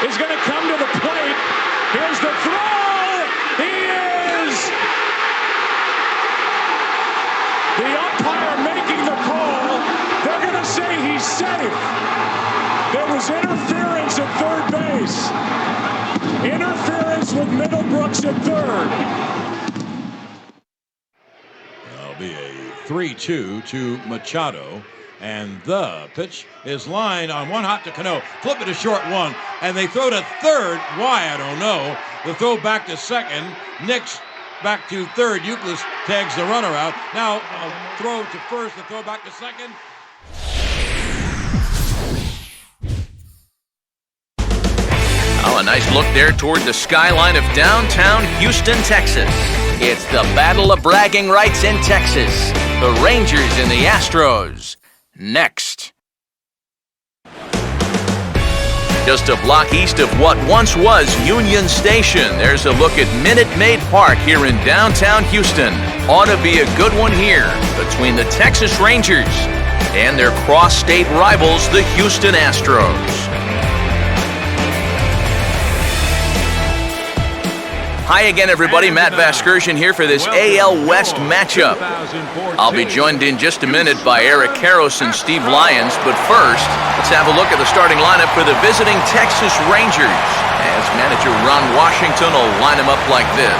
is going to come to the plate. Here's the throw. He is. The umpire making the call. They're going to say he's safe. There was interference at third base. Interference with Middlebrooks at third. That'll be a 3-2 to Machado. And the pitch is lined on one hop to Cano. Flip it to short one. And they throw to third. Why? I don't know. The throw back to second. Nix back to third. Euclid tags the runner out. Now a throw to first. The throw back to second. Oh, a nice look there toward the skyline of downtown Houston, Texas. It's the Battle of Bragging Rights in Texas. The Rangers and the Astros. Next. Just a block east of what once was Union Station, there's a look at Minute Maid Park here in downtown Houston. Ought to be a good one here between the Texas Rangers and their cross-state rivals, the Houston Astros. Hi again, everybody. Matt Vasgersian here for this AL West matchup. I'll be joined in just a minute by Eric Karros and Steve Lyons, but first, let's have a look at the starting lineup for the visiting Texas Rangers, as manager Ron Washington will line them up like this.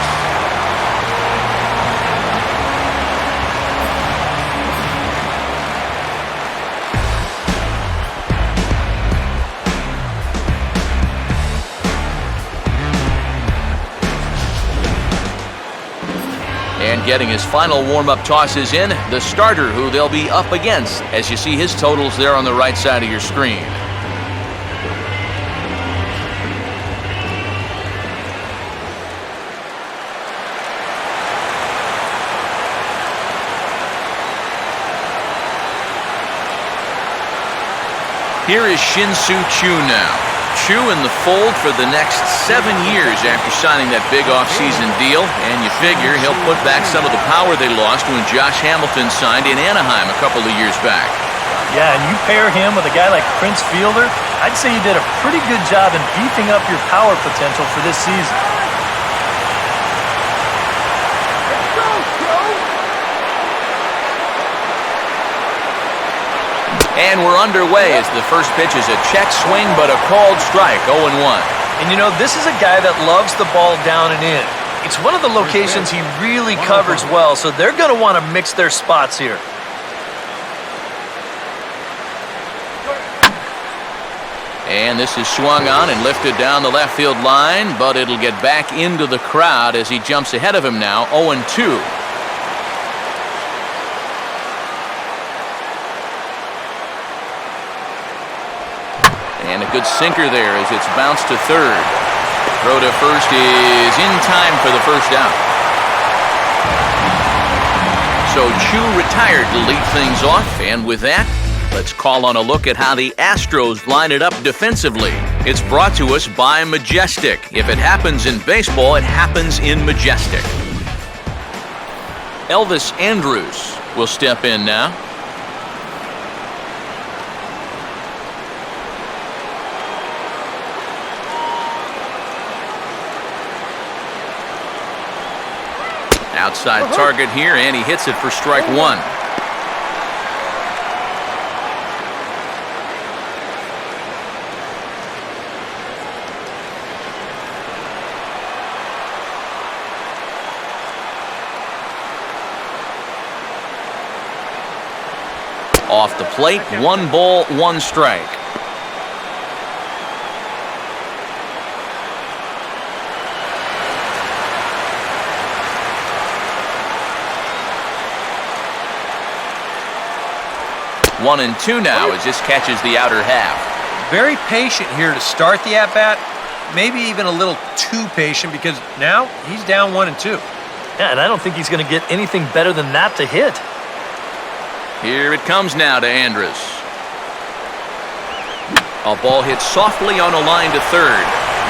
And getting his final warm-up tosses in, the starter who they'll be up against, as you see his totals there on the right side of your screen. Here is Shin-Soo Choo now. Choo in the fold for the next 7 years after signing that big off-season deal, and you figure he'll put back some of the power they lost when Josh Hamilton signed in Anaheim a couple of years back. Yeah, and you pair him with a guy like Prince Fielder, I'd say you did a pretty good job in beefing up your power potential for this season. And we're underway as the first pitch is a check swing, but a called strike, 0-1. And you know, this is a guy that loves the ball down and in. It's one of the locations he really covers well, so they're going to want to mix their spots here. And this is swung on and lifted down the left field line, but it'll get back into the crowd as he jumps ahead of him now, 0-2. And a good sinker there as it's bounced to third. Throw to first is in time for the first out. So Choo retired to lead things off, and with that, let's call on a look at how the Astros line it up defensively. It's brought to us by Majestic. If it happens in baseball, it happens in Majestic. Elvis Andrus will step in now. Outside target here, and he hits it for strike one. Off the plate, 1 ball, 1 strike. One and two now as this catches the outer half. Very patient here to start the at-bat. Maybe even a little too patient because now he's down 1 and 2. Yeah, and I don't think he's going to get anything better than that to hit. Here it comes now to Andrus. A ball hit softly on a line to third.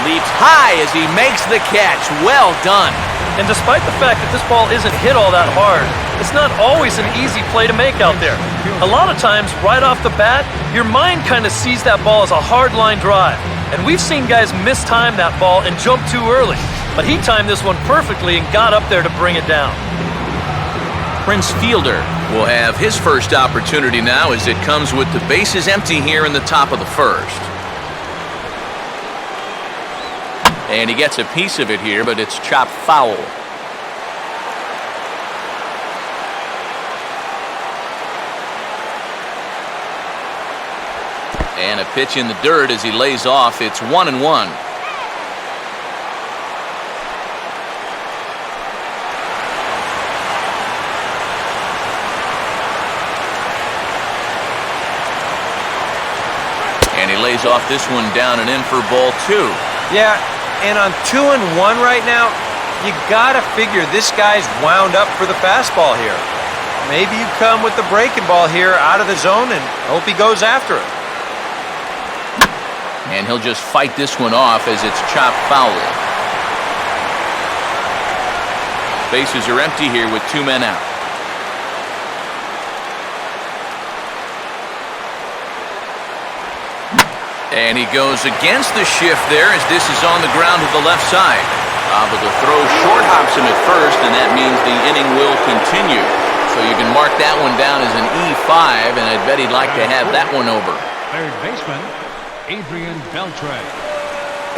Leaps high as he makes the catch. Well done. And despite the fact that this ball isn't hit all that hard, it's not always an easy play to make out there. A lot of times, right off the bat, your mind kind of sees that ball as a hard line drive. And we've seen guys mistime that ball and jump too early. But he timed this one perfectly and got up there to bring it down. Prince Fielder will have his first opportunity now as it comes with the bases empty here in the top of the first. And he gets a piece of it here, but it's chopped foul. And a pitch in the dirt as he lays off. It's 1-1. And he lays off this one down and in for ball 2. Yeah, and on 2-1 right now, you gotta figure this guy's wound up for the fastball here. Maybe you come with the breaking ball here out of the zone and hope he goes after it. And he'll just fight this one off as it's chopped foul. Bases are empty here with 2 men out. And he goes against the shift there as this is on the ground to the left side. But the throw short hops him at first, and that means the inning will continue. So you can mark that one down as an E5, and I'd bet he'd like to have that one over. Third baseman, Adrian Beltre.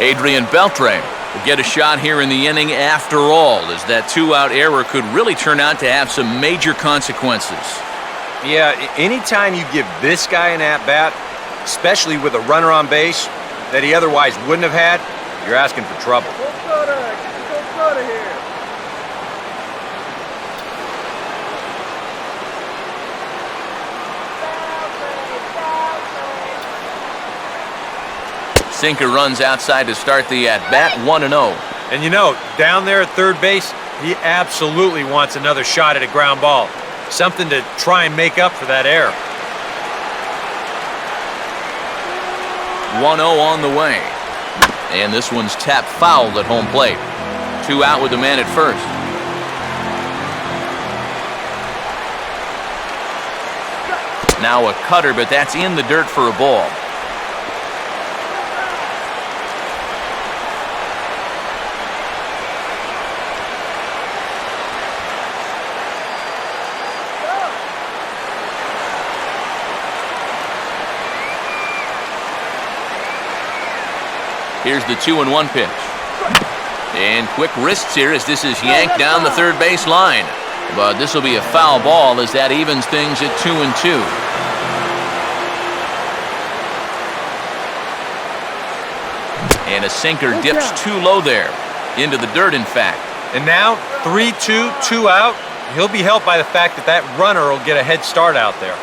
Adrian Beltre will get a shot here in the inning after all, as that 2-out error could really turn out to have some major consequences. Yeah, anytime you give this guy an at-bat, especially with a runner on base that he otherwise wouldn't have had, you're asking for trouble. Sinker runs outside to start the at-bat, 1-0. And you know, down there at third base, he absolutely wants another shot at a ground ball. Something to try and make up for that error. 1-0 on the way. And this one's tapped foul at home plate. 2 out with the man at first. Now a cutter, but that's in the dirt for a ball. Here's the 2-1 pitch. And quick wrists here as this is yanked down the third base line. But this will be a foul ball as that evens things at 2-2. And a sinker dips too low there. Into the dirt, in fact. And now, 3-2, 2 out. He'll be helped by the fact that that runner will get a head start out there.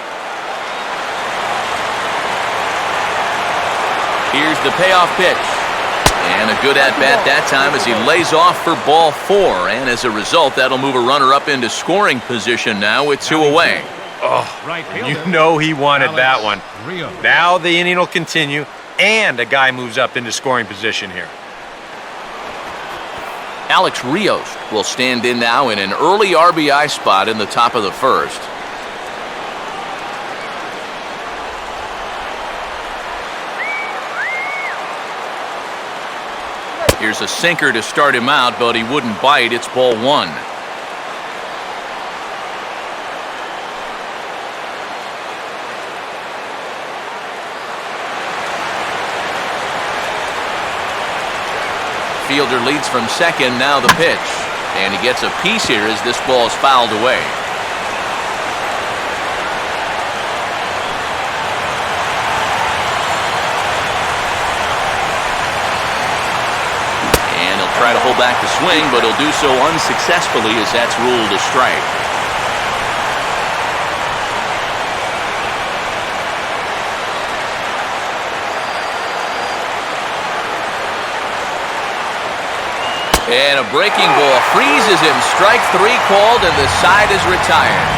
Here's the payoff pitch. And a good at-bat that time as he lays off for ball 4. And as a result, that'll move a runner up into scoring position now with 2 away. Oh, you know he wanted that one. Now the inning will continue, and a guy moves up into scoring position here. Alex Rios will stand in now in an early RBI spot in the top of the first. Here's a sinker to start him out, but he wouldn't bite. It's ball 1. Fielder leads from second, now the pitch. And he gets a piece here as this ball is fouled away. Try to hold back the swing, but he'll do so unsuccessfully as that's ruled a strike. And a breaking ball freezes him. Strike 3 called, and the side is retired.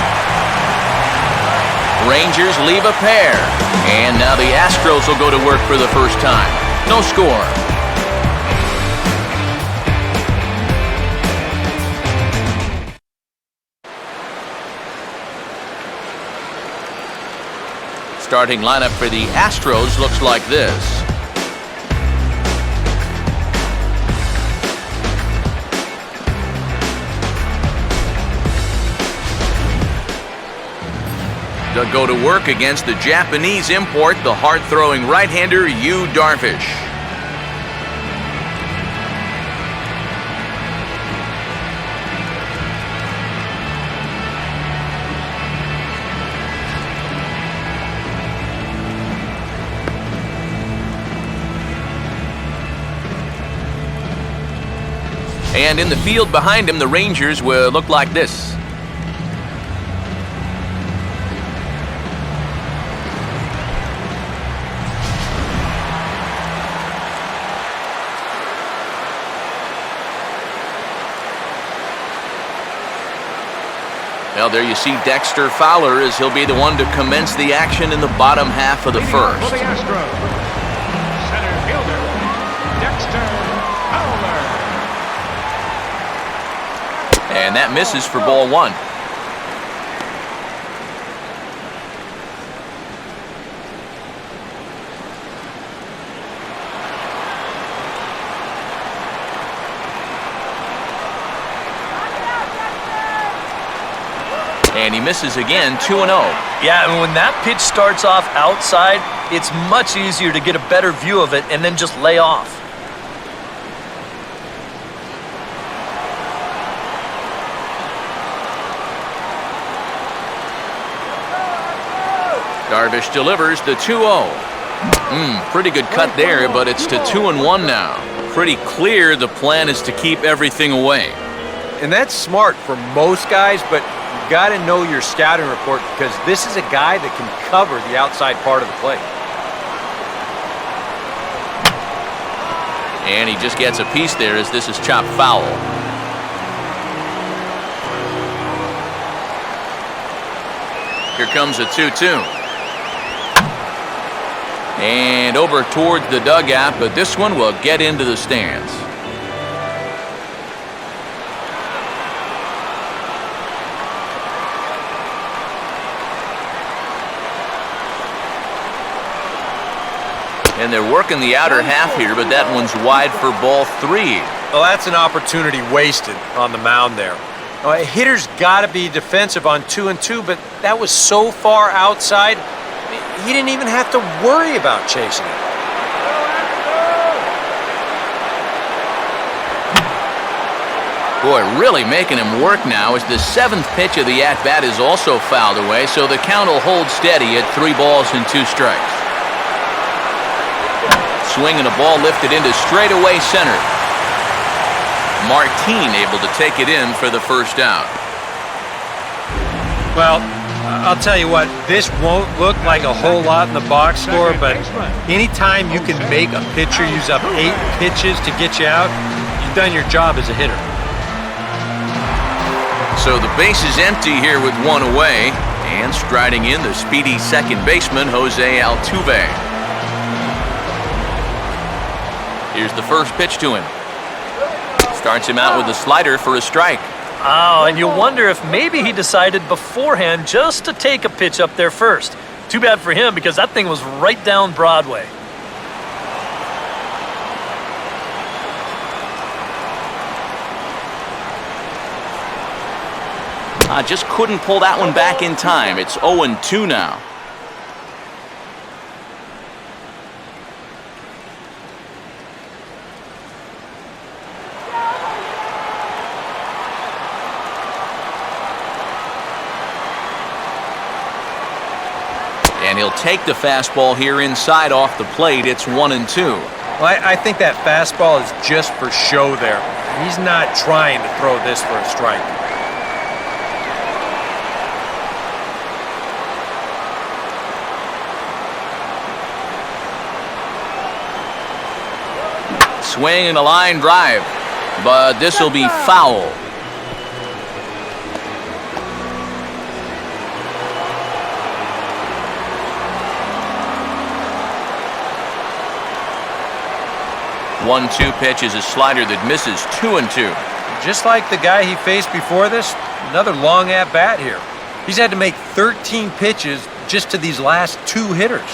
Rangers leave a pair. And now the Astros will go to work for the first time. No score. Starting lineup for the Astros looks like this. to go to work against the Japanese import, the hard-throwing right-hander HOU Darvish. And in the field behind him, the Rangers will look like this. Well, there you see Dexter Fowler as he'll be the one to commence the action in the bottom half of the first. For the Astros, center fielder, Dexter Fowler. And that misses for ball one. And he misses again, 2-0. Yeah, and when that pitch starts off outside, it's much easier to get a better view of it and then just lay off. Darvish delivers the 2-0. Pretty good cut there, but it's to 2-1 now. Pretty clear the plan is to keep everything away. And that's smart for most guys, but you got to know your scouting report because this is a guy that can cover the outside part of the plate. And he just gets a piece there as this is chopped foul. Here comes a 2-2. And over towards the dugout, but this one will get into the stands. And they're working the outer half here, but that one's wide for ball three. Well, that's an opportunity wasted on the mound there. A hitter's got to be defensive on 2-2, but that was so far outside, he didn't even have to worry about chasing it. Boy, really making him work now as the seventh pitch of the at-bat is also fouled away, so the count will hold steady at 3 balls and 2 strikes. Swing and a ball lifted into straightaway center. Martin able to take it in for the first out. Well, I'll tell you what, this won't look like a whole lot in the box score, but anytime you can make a pitcher use up 8 pitches to get you out, you've done your job as a hitter. So the base is empty here with 1 away, and striding in the speedy second baseman, Jose Altuve. Here's the first pitch to him. Starts him out with a slider for a strike. Oh, and you wonder if maybe he decided beforehand just to take a pitch up there first. Too bad for him because that thing was right down Broadway. Just couldn't pull that one back in time. It's 0-2 now. And he'll take the fastball here inside off the plate. It's 1-2. Well, I think that fastball is just for show there. He's not trying to throw this for a strike. Swing and a line drive, but this will be foul. One-two pitch is a slider that misses 2-2. Just like the guy he faced before this, another long at-bat here. He's had to make 13 pitches just to these last 2 hitters.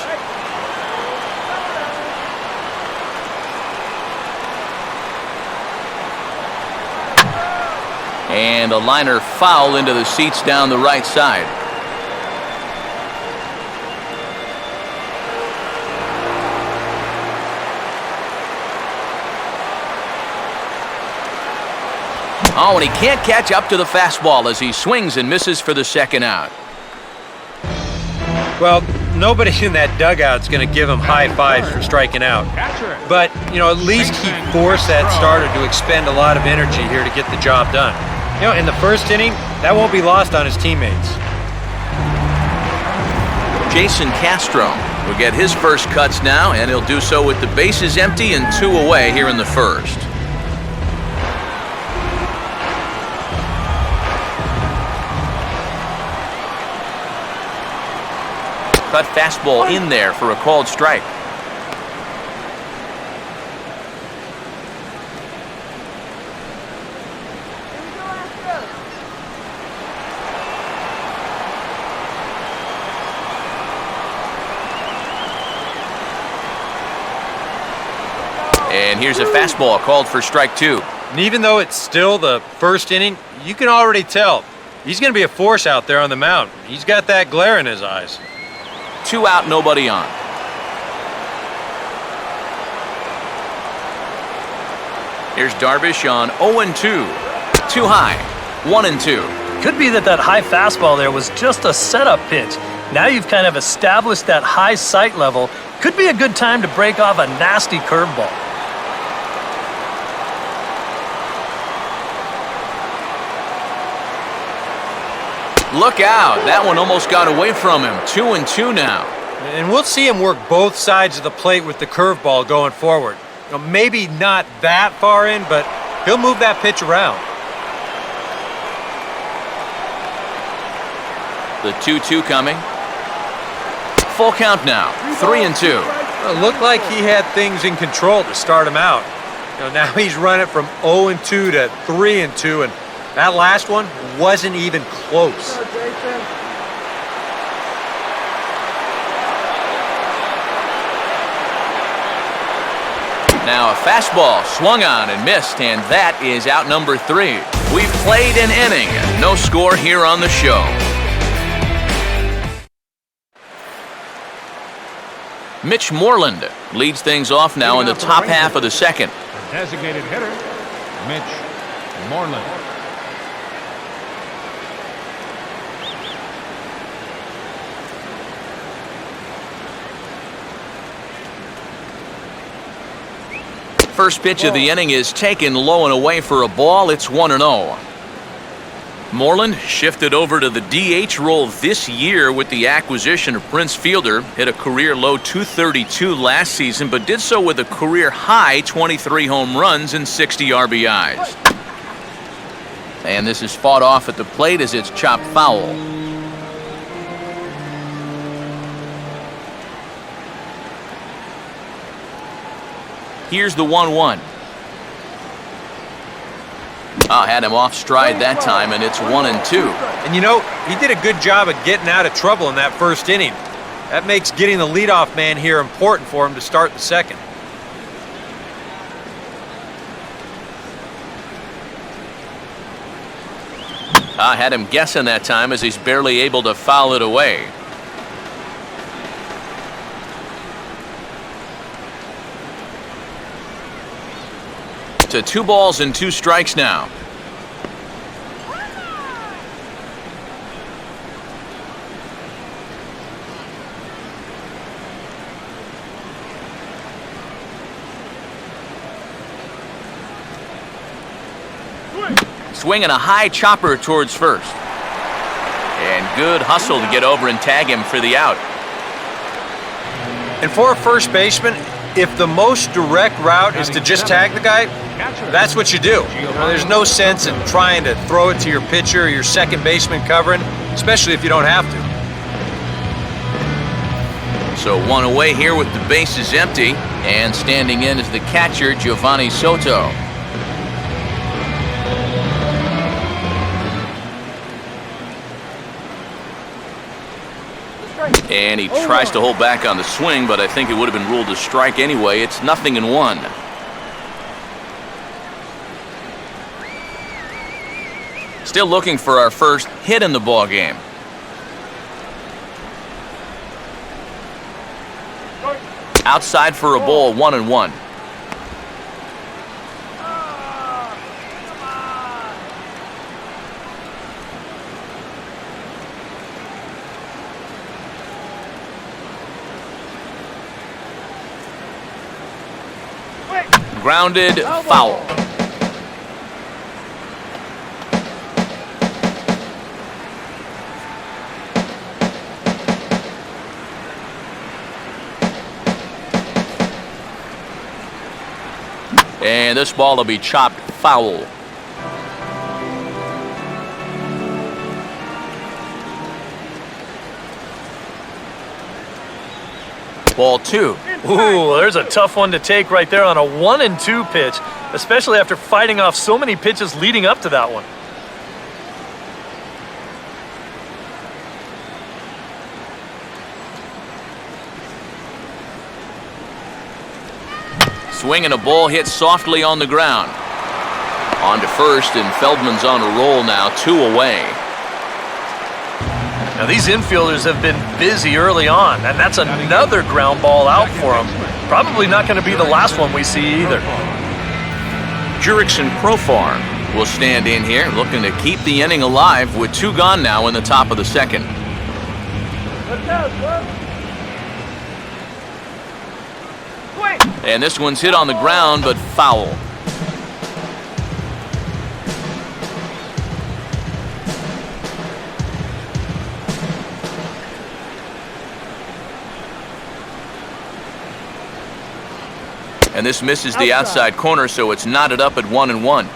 And a liner foul into the seats down the right side. Oh, and he can't catch up to the fastball as he swings and misses for the second out. Well, nobody in that dugout's going to give him high fives for striking out. But, at least he forced that starter to expend a lot of energy here to get the job done. In the first inning, that won't be lost on his teammates. Jason Castro will get his first cuts now, and he'll do so with the bases empty and 2 away here in the first. Cut fastball in there for a called strike. And here's a fastball called for strike 2. And even though it's still the first inning, you can already tell he's going to be a force out there on the mound. He's got that glare in his eyes. 2 out, nobody on. Here's Darvish on 0-2. Too high. 1-2. Could be that high fastball there was just a setup pitch. Now you've kind of established that high sight level. Could be a good time to break off a nasty curveball. Look out. That one almost got away from him. 2-2 now. And we'll see him work both sides of the plate with the curveball going forward. Maybe not that far in, but he'll move that pitch around. The 2-2 coming. Full count now. 3-2. It looked like he had things in control to start him out. Now he's running from 0-2 to 3-2, and that last one wasn't even close. Now a fastball swung on and missed, and that is out number 3. We've played an inning. No score here on the show. Mitch Moreland leads things off now in the top half of the second. Designated hitter, Mitch Moreland. First pitch of the inning is taken low and away for a ball. It's 1-0. Moreland shifted over to the DH role this year with the acquisition of Prince Fielder. Hit a career low .232 last season, but did so with a career high 23 home runs and 60 RBIs. And this is fought off at the plate as it's chopped foul. Here's the 1-1. Had him off stride that time, and it's 1-2. And he did a good job of getting out of trouble in that first inning. That makes getting the leadoff man here important for him to start the second. Had him guessing that time as he's barely able to foul it away. To 2 balls and 2 strikes now. Swinging a high chopper towards first. And good hustle to get over and tag him for the out. And for a first baseman, if the most direct route is to just tag the guy, that's what you do. There's no sense in trying to throw it to your pitcher or your second baseman covering, especially if you don't have to. So 1 away here with the bases empty, and standing in is the catcher, Giovanni Soto. And he tries to hold back on the swing, but I think it would have been ruled a strike anyway. It's 0-1. Still looking for our first hit in the ball game. Outside for a ball, 1-1. Grounded, foul. And this ball will be chopped foul. Ball 2. Ooh, there's a tough one to take right there on a 1-2 pitch, especially after fighting off so many pitches leading up to that one. Swing and a ball hit softly on the ground. On to first, and Feldman's on a roll now, 2 away. Now these infielders have been busy early on, and that's another ground ball out for them. Probably not going to be the last one we see either. Jurickson Profar will stand in here, looking to keep the inning alive with 2 gone now in the top of the second. And this one's hit on the ground, but foul. And this misses the outside corner, so it's knotted up at 1-1.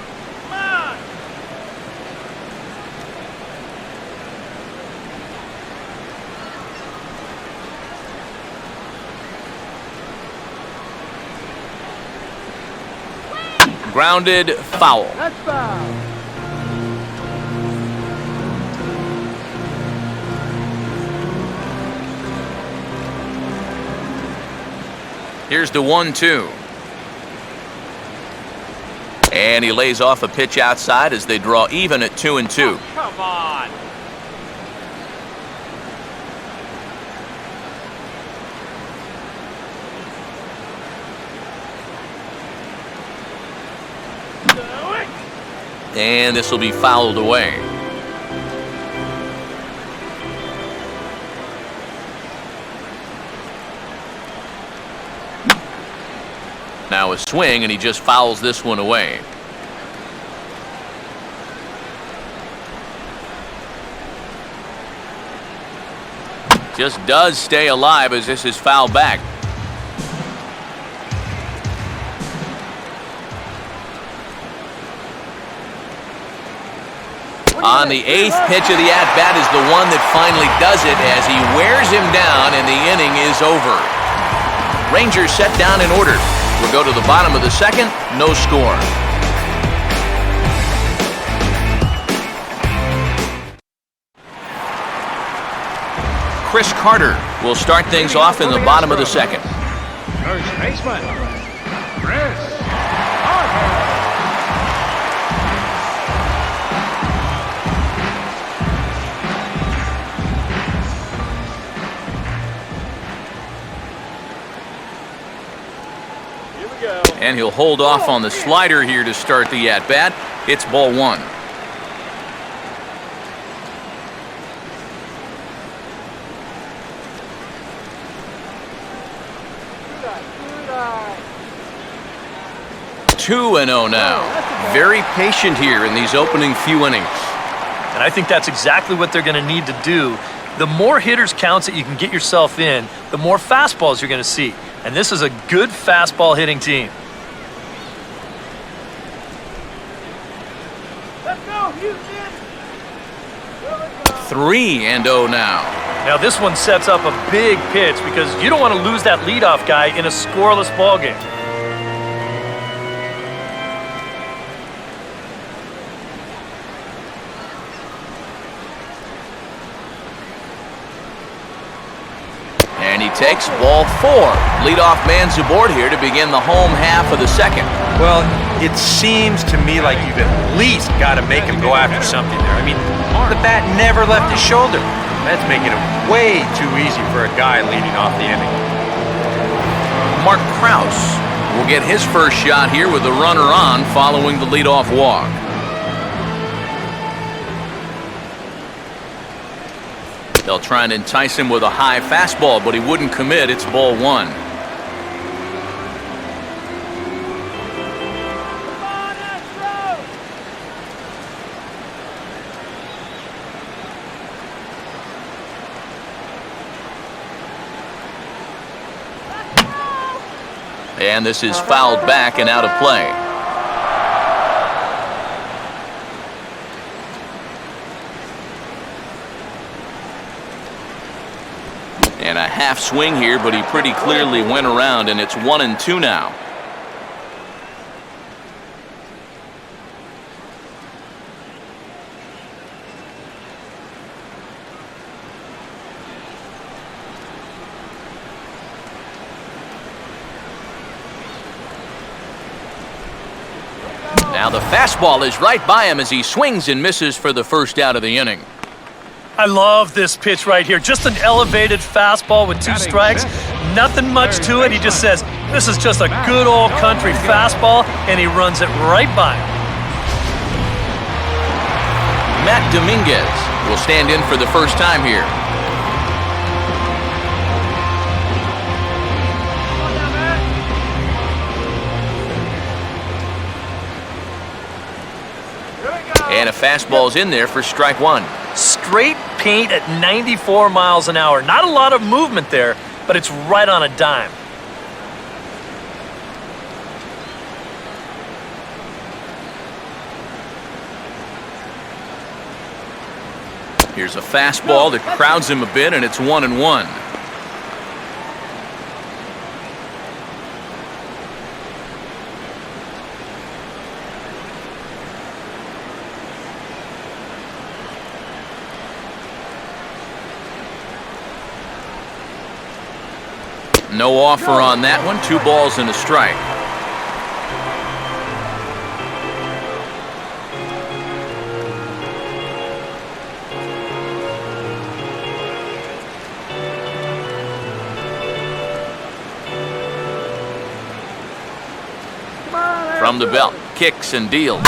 Grounded, foul. That's foul. Here's the 1-2. And he lays off a pitch outside as they draw even at 2-2. Oh, come on. And this will be fouled away. Now a swing, and he just fouls this one away. Just does stay alive as this is fouled back. On the 8th pitch of the at-bat is the one that finally does it as he wears him down and the inning is over. Rangers set down in order. We'll go to the bottom of the second, no score. Chris Carter will start things off in the bottom of the second. First baseman, Chris Carter. And he'll hold off on the slider here to start the at-bat. It's ball 1. Two and 0 now. Very patient here in these opening few innings. And I think that's exactly what they're going to need to do. The more hitters counts that you can get yourself in, the more fastballs you're going to see. And this is a good fastball hitting team. Let's go, Houston. 3 and 0 now. Now this one sets up a big pitch because you don't want to lose that leadoff guy in a scoreless ball game. And he takes ball 4. Leadoff man's aboard here to begin the home half of the second. Well, it seems to me like you've at least got to make him go after something there. I mean, the bat never left his shoulder. That's making it way too easy for a guy leading off the inning. Mark Krause will get his first shot here with the runner on following the leadoff walk. They'll try and entice him with a high fastball, but he wouldn't commit. It's ball 1. And this is fouled back and out of play. And a half swing here, but he pretty clearly went around, and it's 1-2 now. Now the fastball is right by him as he swings and misses for the first out of the inning. I love this pitch right here. Just an elevated fastball with 2 strikes. Nothing much to it. He just says, this is just a good old country fastball, and he runs it right by him. Matt Dominguez will stand in for the first time here. And a fastball's in there for strike 1. Straight paint at 94 miles an hour. Not a lot of movement there, but it's right on a dime. Here's a fastball that crowds him a bit, and it's 1-1. No offer on that one. 2 balls and a strike. From the belt, kicks and deals.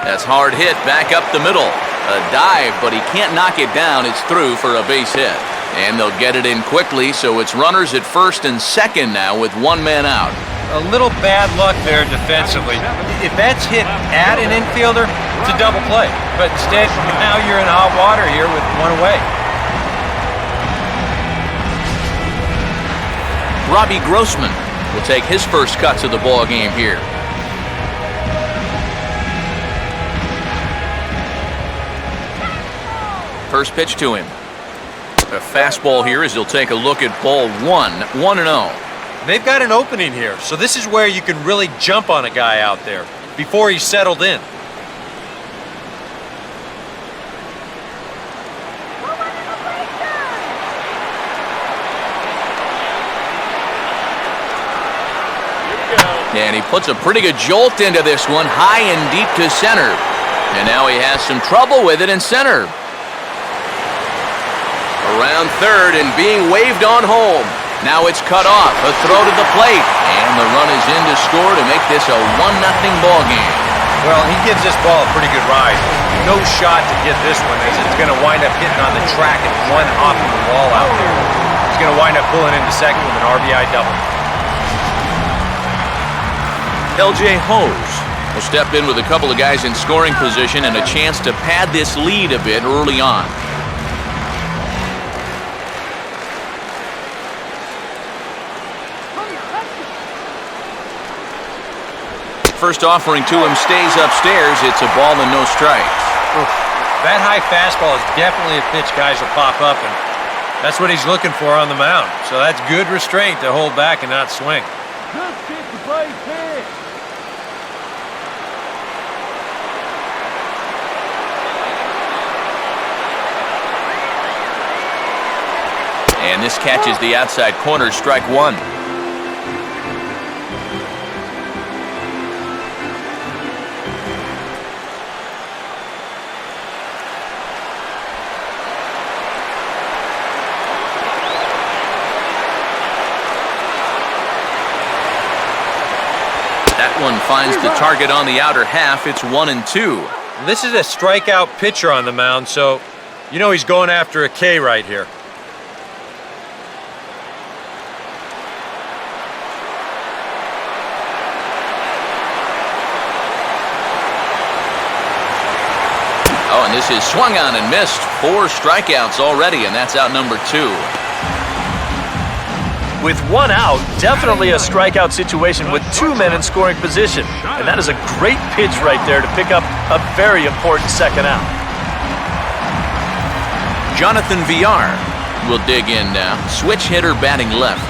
That's hard hit back up the middle. A dive, but he can't knock it down. It's through for a base hit. And they'll get it in quickly, so it's runners at first and second now with 1 man out. A little bad luck there defensively. If that's hit at an infielder, it's a double play. But instead, now you're in hot water here with 1 away. Robbie Grossman will take his first cuts of the ball game here. First pitch to him. A fastball here as he'll take a look at ball 1, 1-0. They've got an opening here, so this is where you can really jump on a guy out there before he's settled in. And he puts a pretty good jolt into this one, high and deep to center. And now he has some trouble with it in center. Around third and being waved on home. Now it's cut off. A throw to the plate. And the run is in to score to make this a 1-0 ball game. Well, he gives this ball a pretty good ride. No shot to get this one as it's going to wind up hitting on the track and 1 off of the wall out there. He's going to wind up pulling into second with an RBI double. LJ HOU will step in with a couple of guys in scoring position and a chance to pad this lead a bit early on. First offering to him stays upstairs. It's a ball and no strikes. That high fastball is definitely a pitch guys will pop up, and that's what he's looking for on the mound. So that's good restraint to hold back and not swing. Good pitch to play pitch. And this catches the outside corner, strike 1. That one finds the target on the outer half. It's 1-2. This is a strikeout pitcher on the mound, so you know he's going after a K right here. Oh, and this is swung on and missed. 4 strikeouts already, and that's out number 2. With one out, definitely a strikeout situation with two men in scoring position. And that is a great pitch right there to pick up a very important second out. Jonathan Villar will dig in now. Switch hitter batting left.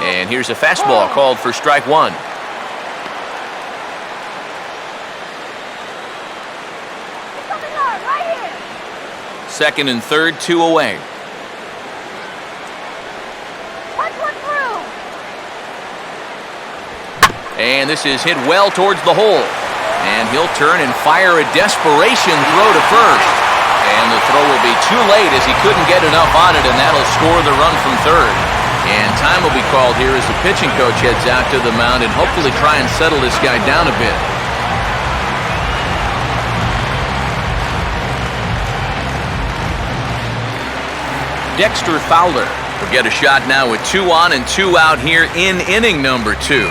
And here's a fastball called for strike one. Second and third, 2 away. And this is hit well towards the hole. And he'll turn and fire a desperation throw to first. And the throw will be too late as he couldn't get enough on it, and that'll score the run from third. And time will be called here as the pitching coach heads out to the mound and hopefully try and settle this guy down a bit. Dexter Fowler will get a shot now with 2 on and 2 out here in inning number 2.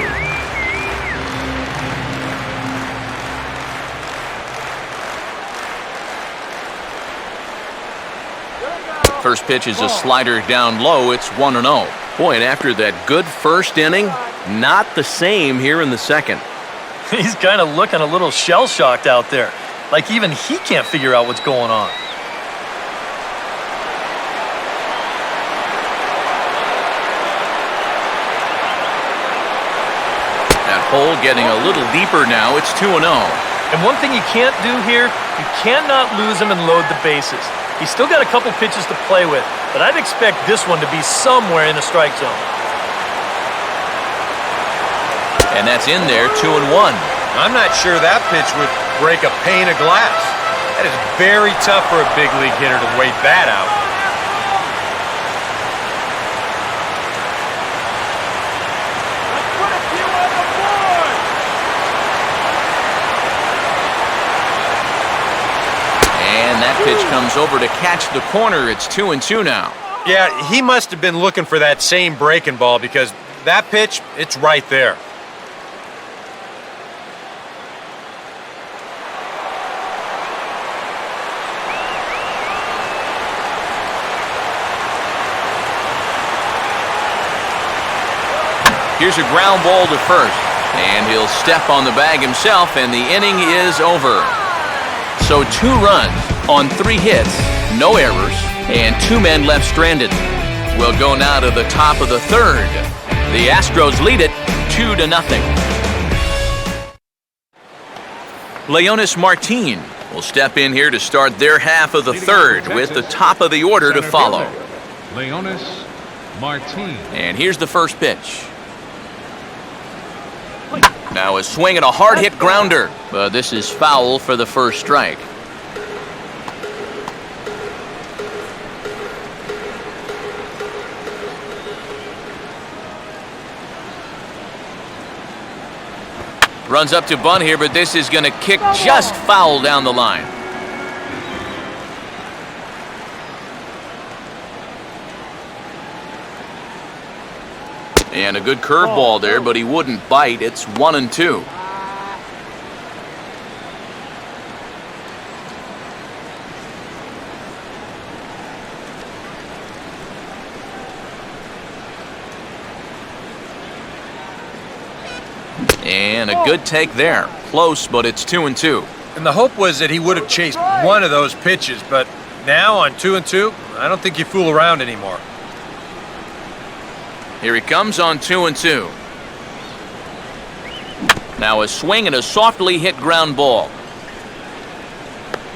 First pitch is a slider down low. It's 1-0. Boy, and after that good first inning, not the same here in the second. He's kind of looking a little shell-shocked out there. Like even he can't figure out what's going on. That hole getting a little deeper now. It's 2-0. And one thing you can't do here, you cannot lose him and load the bases. He's still got a couple pitches to play with, but I'd expect this one to be somewhere in the strike zone. And that's in there, 2-1. I'm not sure that pitch would break a pane of glass. That is very tough for a big league hitter to wait that out. Pitch comes over to catch the corner. It's 2-2 now. Yeah, he must have been looking for that same breaking ball because that pitch, it's right there. Here's a ground ball to first, and he'll step on the bag himself, and the inning is over. So 2 runs on 3 hits, no errors, and 2 men left stranded. We'll go now to the top of the third. The Astros lead it 2-0. Leonis Martin will step in here to start their half of the third with the top of the order to follow. Leonis Martin. And here's the first pitch. Now a swing and a hard-hit grounder, but this is foul for the first strike. Runs up to bunt here, but this is going to kick just foul down the line. And a good curveball there, but he wouldn't bite. It's 1-2. And a good take there. Close, but it's 2-2. And the hope was that he would have chased one of those pitches, but now on 2-2, I don't think you fool around anymore. Here he comes on 2-2. Now a swing and a softly hit ground ball.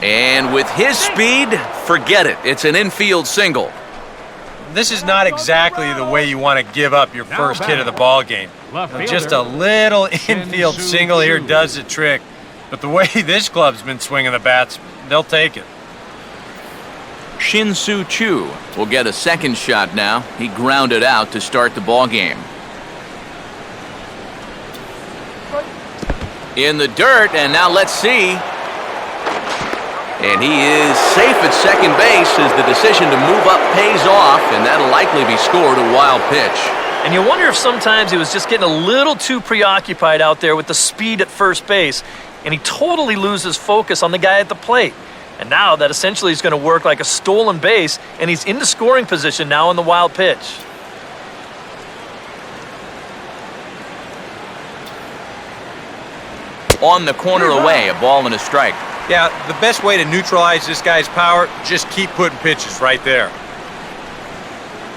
And with his speed, forget it. It's an infield single. This is not exactly the way you want to give up your first hit of the ball game. Just a little infield single here does the trick. But the way this club's been swinging the bats, they'll take it. Shin-Soo Choo will get a second shot now. He grounded out to start the ball game. In the dirt, and now let's see. And he is safe at second base as the decision to move up pays off, and that'll likely be scored a wild pitch. And you wonder if sometimes he was just getting a little too preoccupied out there with the speed at first base, and he totally loses focus on the guy at the plate. And now that essentially is going to work like a stolen base, and he's into scoring position now on the wild pitch. On the corner away, a ball and a strike. Yeah, the best way to neutralize this guy's power, just keep putting pitches right there.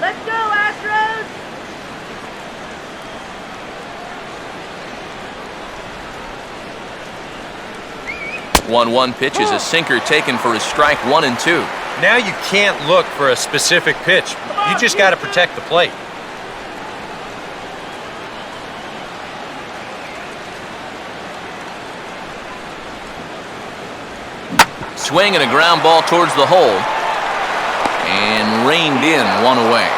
Let's go, Astros! 1-1 pitch is a sinker taken for a strike, 1 and 2. Now you can't look for a specific pitch. You just got to protect the plate. Swing and a ground ball towards the hole. And reined in, 1 away.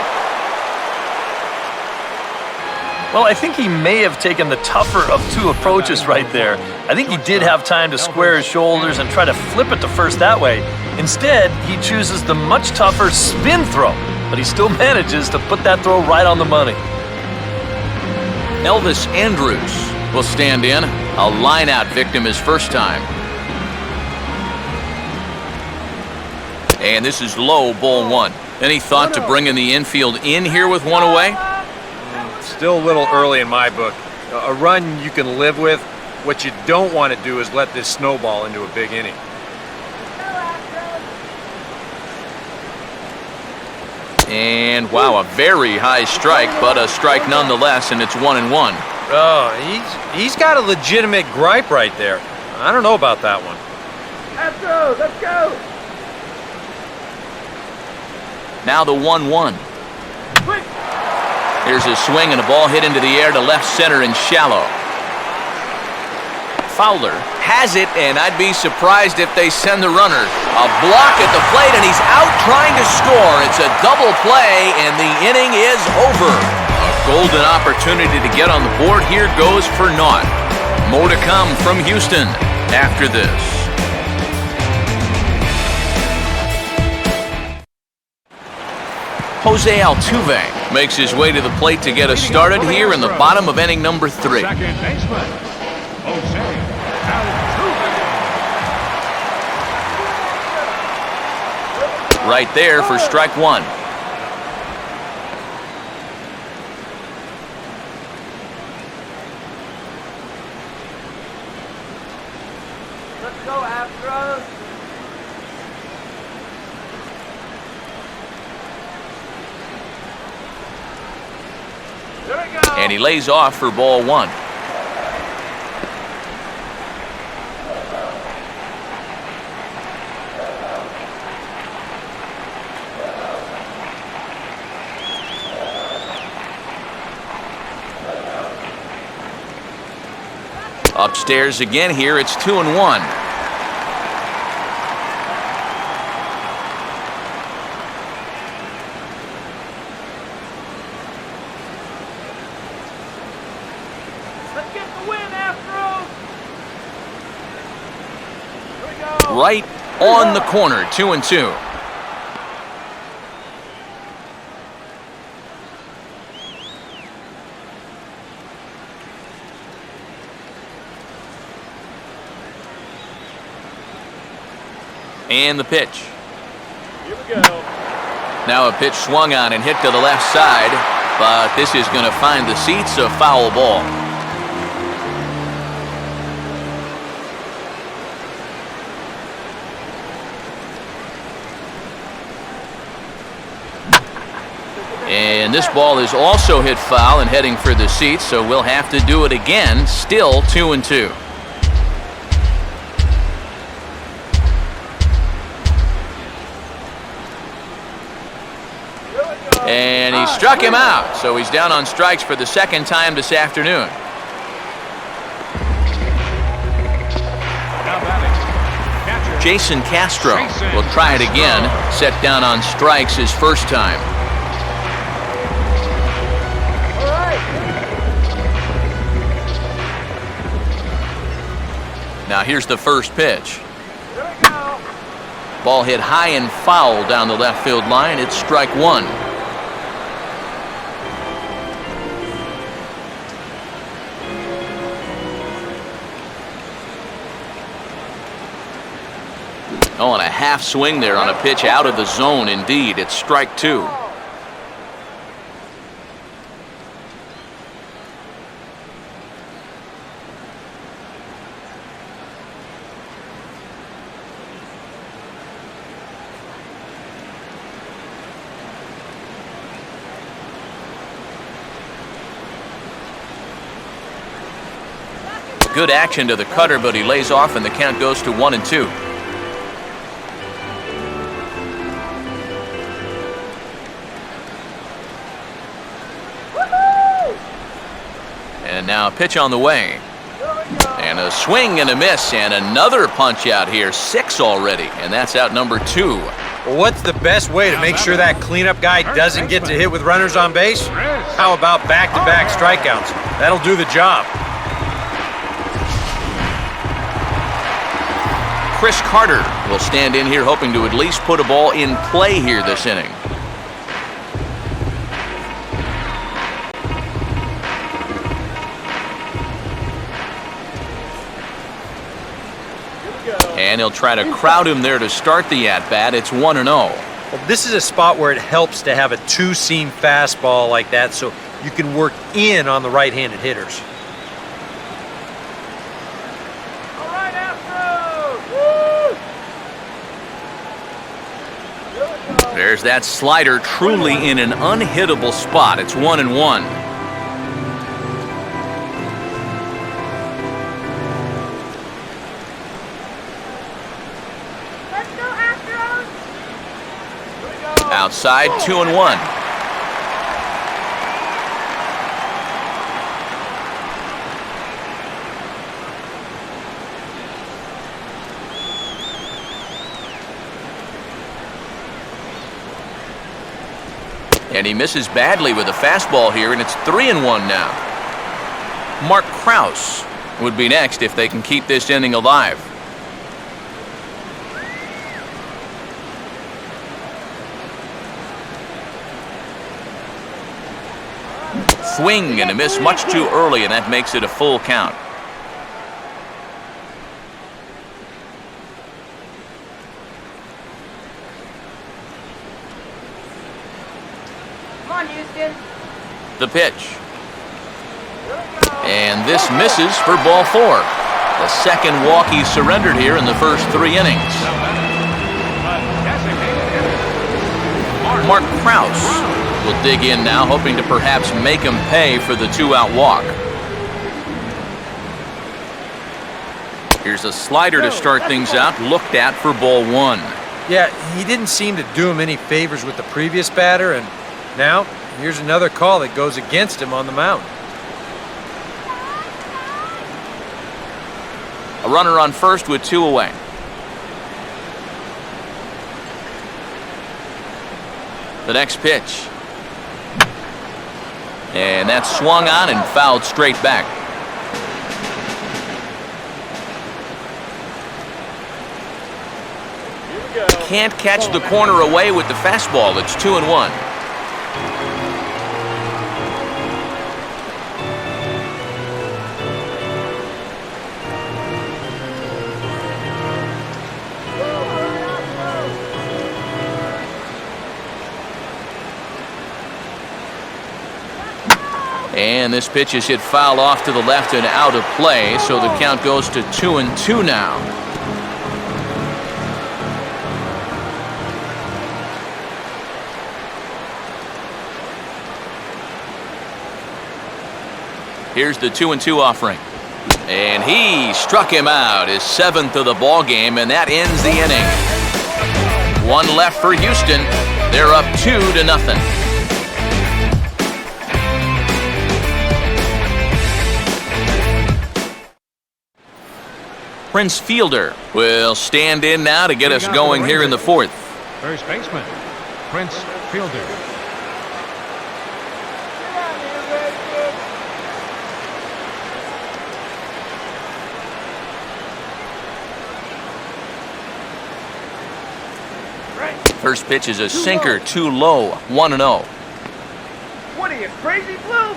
Well, I think he may have taken the tougher of two approaches right there. I think he did have time to square his shoulders and try to flip it to first that way. Instead, he chooses the much tougher spin throw, but he still manages to put that throw right on the money. Elvis Andrus will stand in. A line-out victim his first time. And this is low, ball 1. Any thought to bringing the infield in here with 1 away? Still a little early in my book. A run you can live with. What you don't want to do is let this snowball into a big inning. And wow, a very high strike, but a strike nonetheless, and it's 1 and 1. Oh, he's got a legitimate gripe right there. I don't know about that one. Astros, let's go! Now the 1-1. Quick! Here's a swing and a ball hit into the air to left center and shallow. Fowler has it, and I'd be surprised if they send the runner. A block at the plate, and he's out trying to score. It's a double play, and the inning is over. A golden opportunity to get on the board here goes for naught. More to come from Houston after this. Jose Altuve makes his way to the plate to get us started here in the bottom of inning number 3. Second baseman, Jose Altuve. Right there for strike 1. Let's go, Astros! Here we go! And he lays off for ball 1. Upstairs again here, it's 2 and 1. Let's get the win, Astros! Here we go! Right on the corner, 2 and 2. And the pitch. Here we go. Now a pitch swung on and hit to the left side, but this is going to find the seats, a foul ball. And this ball is also hit foul and heading for the seats, so we'll have to do it again. Still 2 and 2. And he struck him out, so he's down on strikes for the second time this afternoon. Now batting, catcher Jason Castro will try it again, set down on strikes his first time. All right. Now here's the first pitch. Here we go. Ball hit high and foul down the left field line. It's strike 1. Oh, and a half swing there on a pitch out of the zone. Indeed, it's strike 2. Good action to the cutter, but he lays off, and the count goes to 1-2. And now a pitch on the way. And a swing and a miss, and another punch out here. 6 already, and that's out number 2. Well, what's the best way to make sure that cleanup guy doesn't get to hit with runners on base? How about back-to-back strikeouts? That'll do the job. Chris Carter will stand in here hoping to at least put a ball in play here this inning. And he'll try to crowd him there to start the at-bat. It's 1-0. Well, this is a spot where it helps to have a two-seam fastball like that so you can work in on the right-handed hitters. All right, Astros! Woo! There's that slider, truly in an unhittable spot. It's 1-1. Let's go, Astros! Outside, 2-1. And he misses badly with a fastball here, and it's 3-1 now. Mark Krause would be next if they can keep this inning alive. Swing and a miss much too early, and that makes it a full count. Come on, Houston. The pitch. And this misses for ball 4. The second walk he's surrendered here in the first 3 innings. Mark Krause will dig in now, hoping to perhaps make him pay for the 2-out walk. Here's a slider to start things out, looked at for ball 1. Yeah, he didn't seem to do him any favors with the previous batter, and now here's another call that goes against him on the mound. A runner on first with 2 away. The next pitch. And that's swung on and fouled straight back. Can't catch the corner away with the fastball. It's 2-1. And this pitch is hit foul off to the left and out of play, so the count goes to 2-2 now. Here's the 2-2 offering. And he struck him out, his 7th of the ball game, and that ends the inning. 1 left for Houston. They're up 2-0. Prince Fielder will stand in now to get us going here in the 4th. First baseman, Prince Fielder. First pitch is a sinker, too low, 1-0. What are you, crazy, Blue?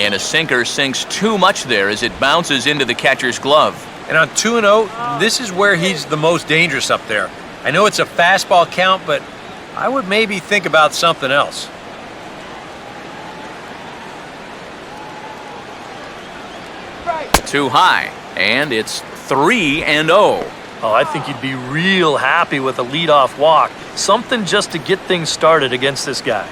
And a sinker sinks too much there as it bounces into the catcher's glove. And on 2-0, this is where he's the most dangerous up there. I know it's a fastball count, but I would maybe think about something else. Too high, and it's 3-0. Oh, I think you'd be real happy with a leadoff walk. Something just to get things started against this guy.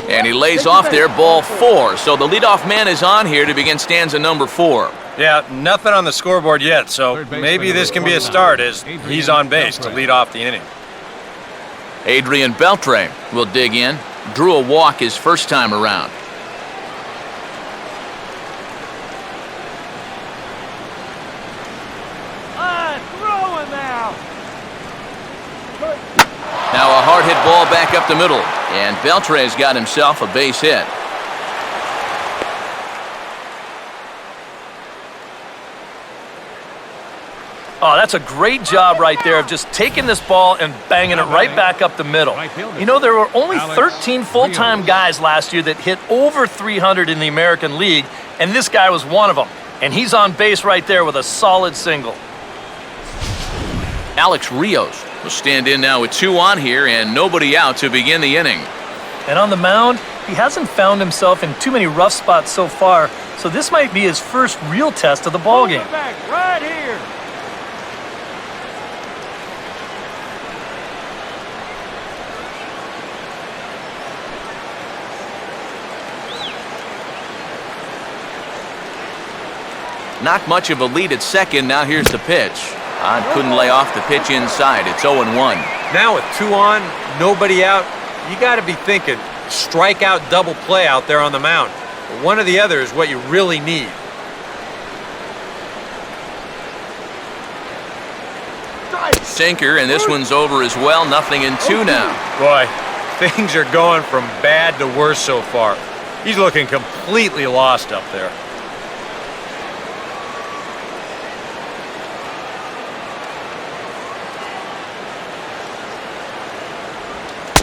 And he lays off there, ball 4. So the leadoff man is on here to begin stanza number 4. Yeah, nothing on the scoreboard yet, so maybe this can be a start as he's on base to lead off the inning. Adrian Beltre will dig in. Drew a walk his first time around. Throwing now. Now a hard hit ball back up the middle, and Beltre's got himself a base hit. Oh, that's a great job right there of just taking this ball and banging it right back up the middle. You know, there were only 13 full-time guys last year that hit over 300 in the American League, and this guy was one of them. And he's on base right there with a solid single. Alex Rios will stand in now with 2 on here and nobody out to begin the inning. And on the mound, he hasn't found himself in too many rough spots so far, so this might be his first real test of the ballgame. Back right here. Not much of a lead at second. Now here's the pitch. Couldn't lay off the pitch inside. It's 0-1. Now with 2 on, nobody out, you got to be thinking strikeout double play out there on the mound. But one or the other is what you really need. Sinker, and this one's over as well. 0-2 now. Boy, things are going from bad to worse so far. He's looking completely lost up there.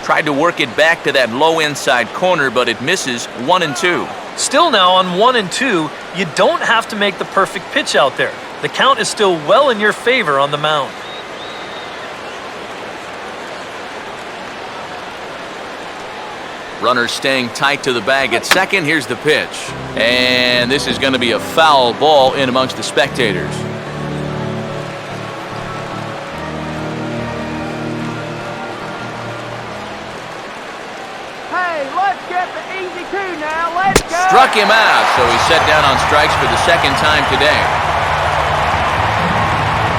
Tried to work it back to that low inside corner, but it misses. 1-2. Still now on 1-2, you don't have to make the perfect pitch out there. The count is still well in your favor on the mound. Runner staying tight to the bag at second. Here's the pitch. And this is going to be a foul ball in amongst the spectators. Hey, let's get the easy 2 now. Let's go. Struck him out, so he's set down on strikes for the second time today.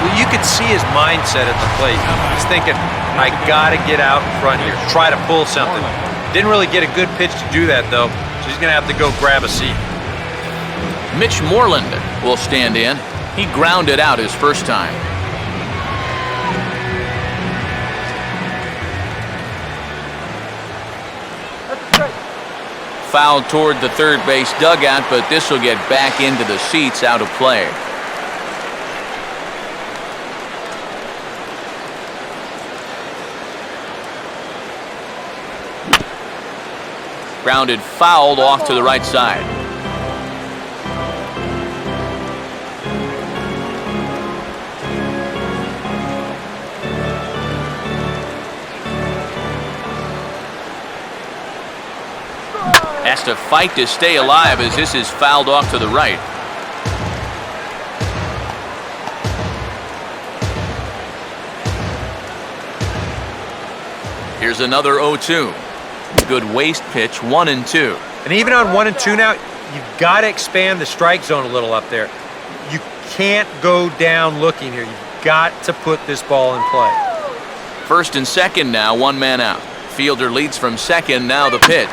Well, you could see his mindset at the plate. He's thinking, I got to get out in front here, try to pull something. Didn't really get a good pitch to do that, though, so he's going to have to go grab a seat. Mitch Moreland will stand in. He grounded out his first time. Fouled toward the third base dugout, but this will get back into the seats, out of play. Grounded fouled off to the right side. Has to fight to stay alive as this is fouled off to the right. Here's another 0-2. Good waste pitch, 1-2. And even on 1-2 now, you've got to expand the strike zone a little up there. You can't go down looking here. You've got to put this ball in play. First and second now, 1 man out. Fielder leads from second, now the pitch.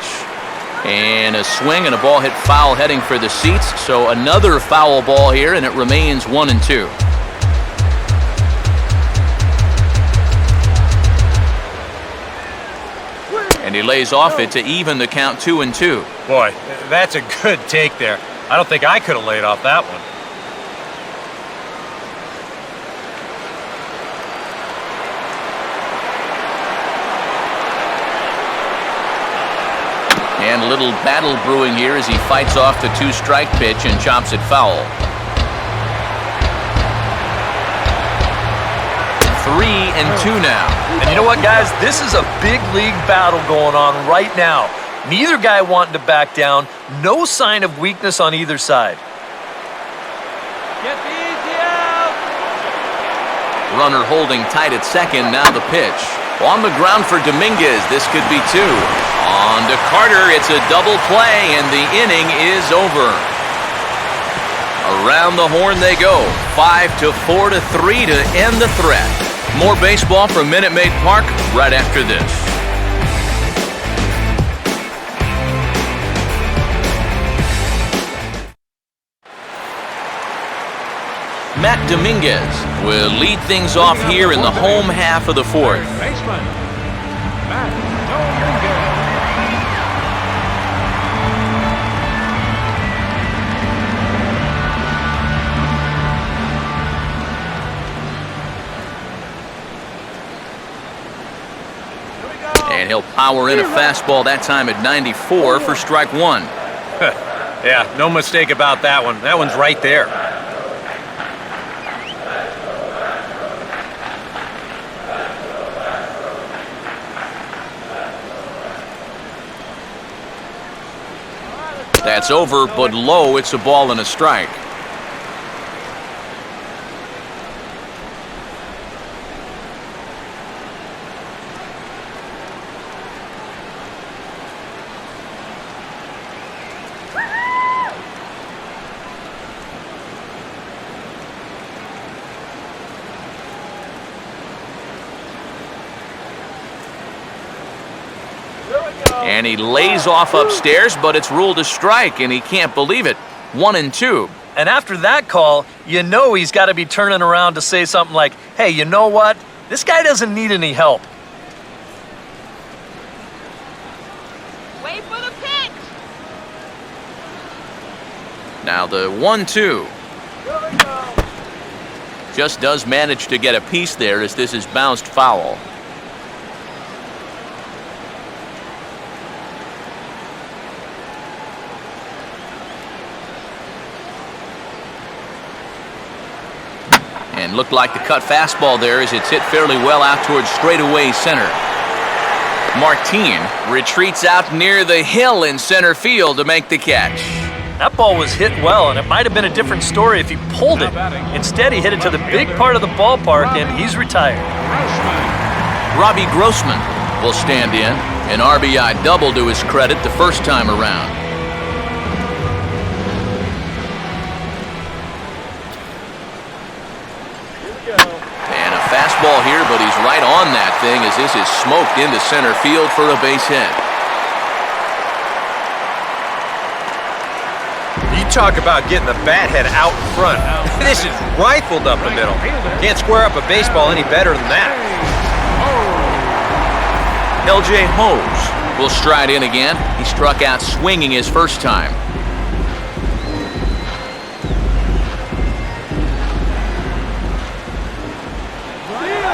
And a swing and a ball hit foul heading for the seats. So another foul ball here, and it remains 1-2. And he lays off it to even the count, 2-2. Boy, that's a good take there. I don't think I could have laid off that one. And a little battle brewing here as he fights off the 2-strike pitch and chops it foul. 3-2 now. And you know what, guys? This is a big league battle going on right now. Neither guy wanting to back down. No sign of weakness on either side. Get the easy out. Runner holding tight at second. Now the pitch. On the ground for Dominguez. This could be 2. On to Carter. It's a double play, and the inning is over. Around the horn they go. 5-4 to 3 to end the threat. More baseball from Minute Maid Park right after this. Matt Dominguez will lead things off here in the home half of the 4th. Baseman, Matt Dominguez. And he'll power in a fastball that time at 94 for strike 1. Yeah, no mistake about that one. That one's right there. That's over, but low. It's a ball and a strike. And he lays off upstairs, but it's ruled a strike, and he can't believe it. 1-2. And after that call, you know he's got to be turning around to say something like, hey, you know what? This guy doesn't need any help. Wait for the pitch. Now the 1-2. Just does manage to get a piece there as this is bounced foul. And looked like the cut fastball there as it's hit fairly well out towards straightaway center. Martin retreats out near the hill in center field to make the catch. That ball was hit well, and it might have been a different story if he pulled it. Instead, he hit it to the big part of the ballpark, and he's retired. Robbie Grossman will stand in, an RBI double to his credit the first time around. And a fastball here, but he's right on that thing as this is smoked into center field for a base hit. You talk about getting the bat head out in front. This is rifled up the middle. Can't square up a baseball any better than that. LJ HOU will stride in again. He struck out swinging his first time.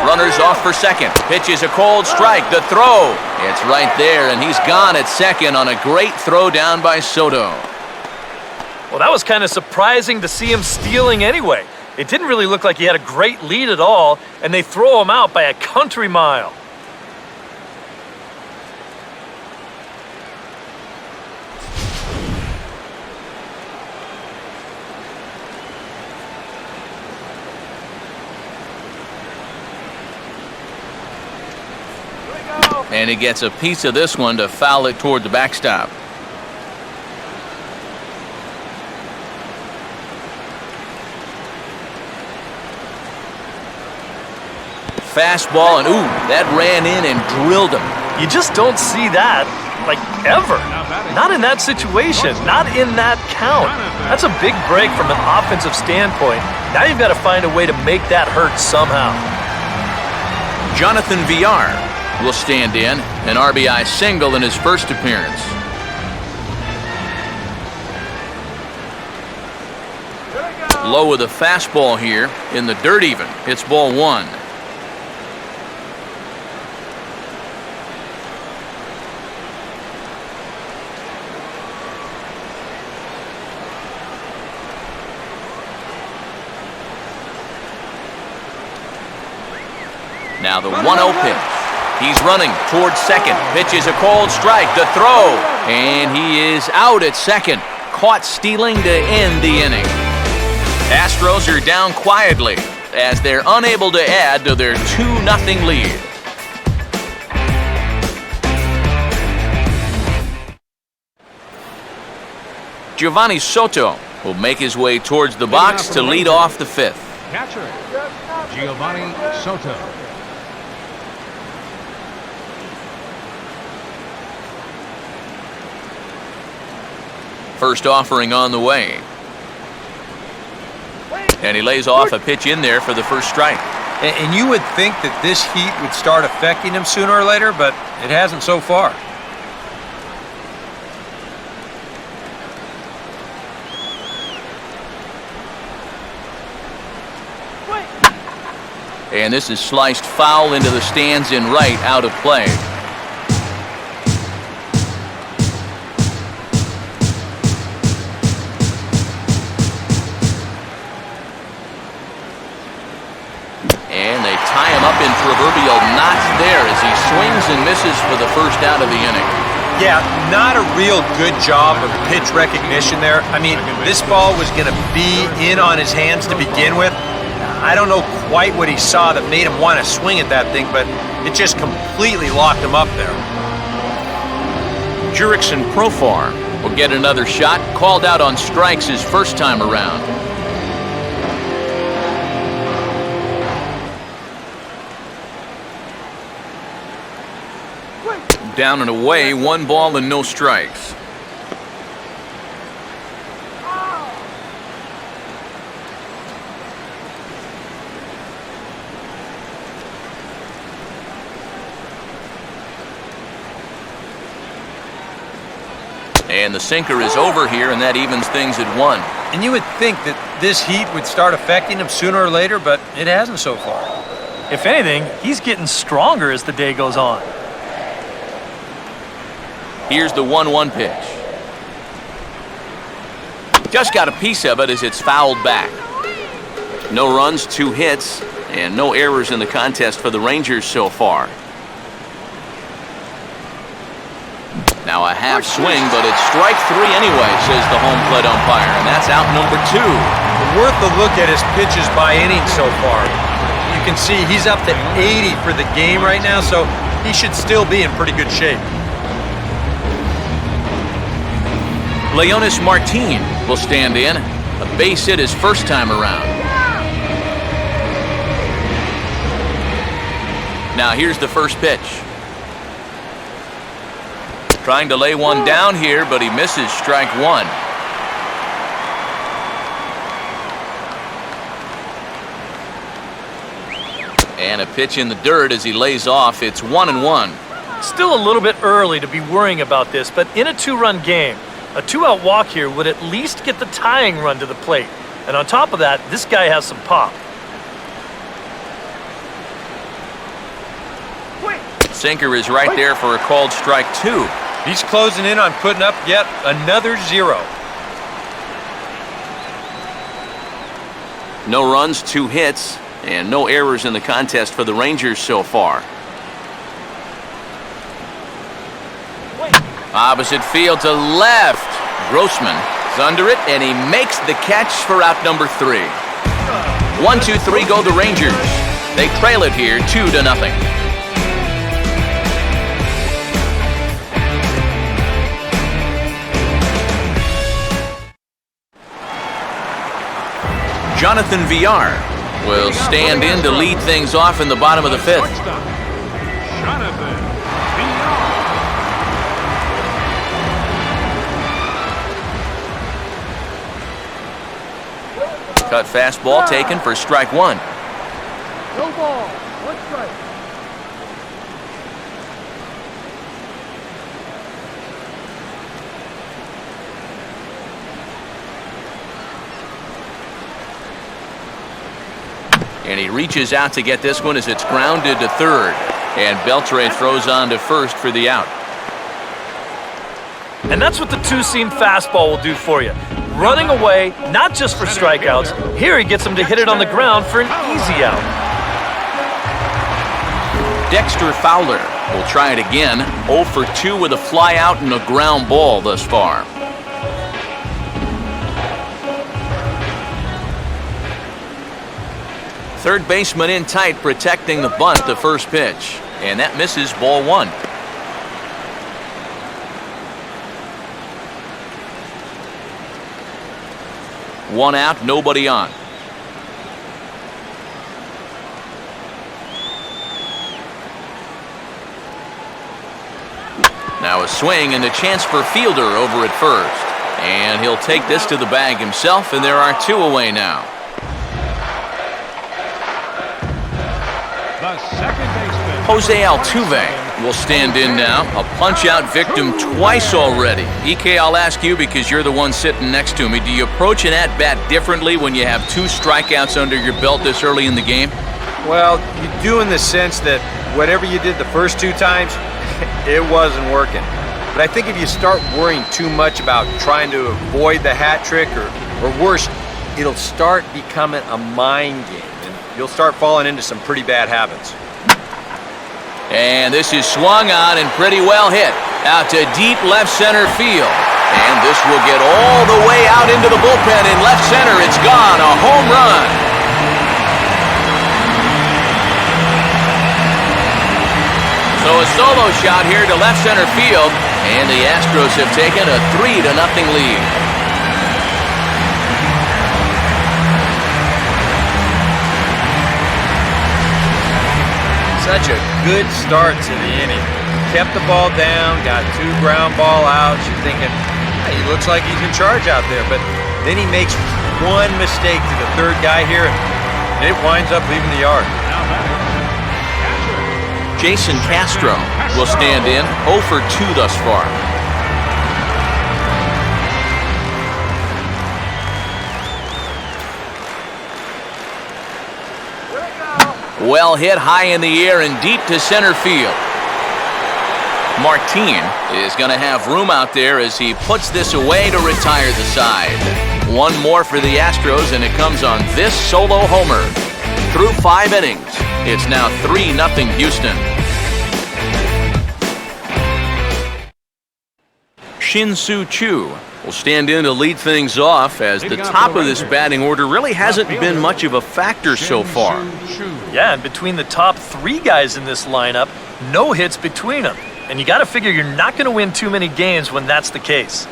Runners off for second. Pitch is a cold strike. The throw. It's right there, and he's gone at second on a great throw down by Soto. Well, that was kind of surprising to see him stealing anyway. It didn't really look like he had a great lead at all, and they throw him out by a country mile. And he gets a piece of this one to foul it toward the backstop. Fastball, and ooh, that ran in and drilled him. You just don't see that, like, ever. Not in that situation, not in that count. That's a big break from an offensive standpoint. Now you've got to find a way to make that hurt somehow. Jonathan Villar will stand in, an RBI single in his first appearance. Low with a fastball here in the dirt even. It's ball 1. Now the 1-0 pitch. He's running towards second. Pitch is a cold strike. The throw. And he is out at second. Caught stealing to end the inning. Astros are down quietly as they're unable to add to their 2-0 lead. Giovanni Soto will make his way towards the box to lead off the fifth. Catcher, Giovanni Soto. First offering on the way. And he lays off a pitch in there for the first strike. And you would think that this heat would start affecting him sooner or later, but it hasn't so far. And this is sliced foul into the stands in right, out of play. And they tie him up in proverbial knots there as he swings and misses for the first out of the inning. Yeah, not a real good job of pitch recognition there. I mean, this ball was going to be in on his hands to begin with. I don't know quite what he saw that made him want to swing at that thing, but it just completely locked him up there. Jurickson Profar will get another shot, called out on strikes his first time around. Down and away, 1 ball and no strikes. And the sinker is over here, and that evens things at 1. And you would think that this heat would start affecting him sooner or later, but it hasn't so far. If anything, he's getting stronger as the day goes on. Here's the 1-1 pitch. Just got a piece of it as it's fouled back. No runs, 2 hits, and no errors in the contest for the Rangers so far. Now a half swing, but it's strike 3 anyway, says the home plate umpire, and that's out number 2. Worth a look at his pitches by inning so far. You can see he's up to 80 for the game right now, so he should still be in pretty good shape. Leonis Martin will stand in. A base hit his first time around. Now here's the first pitch. Trying to lay one down here, but he misses strike 1. And a pitch in the dirt as he lays off. It's 1-1. Still a little bit early to be worrying about this, but in a 2-run game, a 2-out walk here would at least get the tying run to the plate. And on top of that, this guy has some pop. Sinker is right there for a called strike 2. He's closing in on putting up yet another 0. No runs, 2 hits, and no errors in the contest for the Rangers so far. Opposite field to left. Grossman is under it, and he makes the catch for out number 3. 1-2-3 go the Rangers. They trail it here 2-0. Jonathan Villar will stand in to lead things off in the bottom of the 5th. Jonathan Cut fastball taken for strike 1. No ball. 1 strike. And he reaches out to get this one as it's grounded to third. And Beltre throws on to first for the out. And that's what the 2-seam fastball will do for you. Running away, not just for strikeouts. Here he gets him to hit it on the ground for an easy out. Dexter Fowler will try it again. 0 for 2 with a fly out and a ground ball thus far. Third baseman in tight, protecting the bunt, the first pitch. And that misses, ball 1. One out, nobody on. Now a swing and a chance for Fielder over at first. And he'll take this to the bag himself, and there are 2 away now. The second baseman, Jose Altuve will stand in now. A punch-out victim twice already. EK, I'll ask you because you're the one sitting next to me. Do you approach an at-bat differently when you have 2 strikeouts under your belt this early in the game? Well, you do in the sense that whatever you did the first 2 times, it wasn't working. But I think if you start worrying too much about trying to avoid the hat trick or worse, it'll start becoming a mind game. And you'll start falling into some pretty bad habits. And this is swung on and pretty well hit. Out to deep left center field. And this will get all the way out into the bullpen in left center. It's gone. A home run. So a solo shot here to left center field. And the Astros have taken a 3-0 lead. Such a good start to the inning. Kept the ball down, got 2 ground ball outs. You're thinking, hey, he looks like he's in charge out there. But then he makes one mistake to the third guy here, and it winds up leaving the yard. Jason Castro will stand in. 0 for 2 thus far. Well hit high in the air and deep to center field. Martin is going to have room out there as he puts this away to retire the side. 1 more for the Astros, and it comes on this solo homer. Through 5 innings, it's now 3-0 Houston. Shin-Soo Choo will stand in to lead things off as the top of this batting order really hasn't been much of a factor so far. Yeah, and between the top 3 guys in this lineup, no hits between them. And you got to figure you're not going to win too many games when that's the case.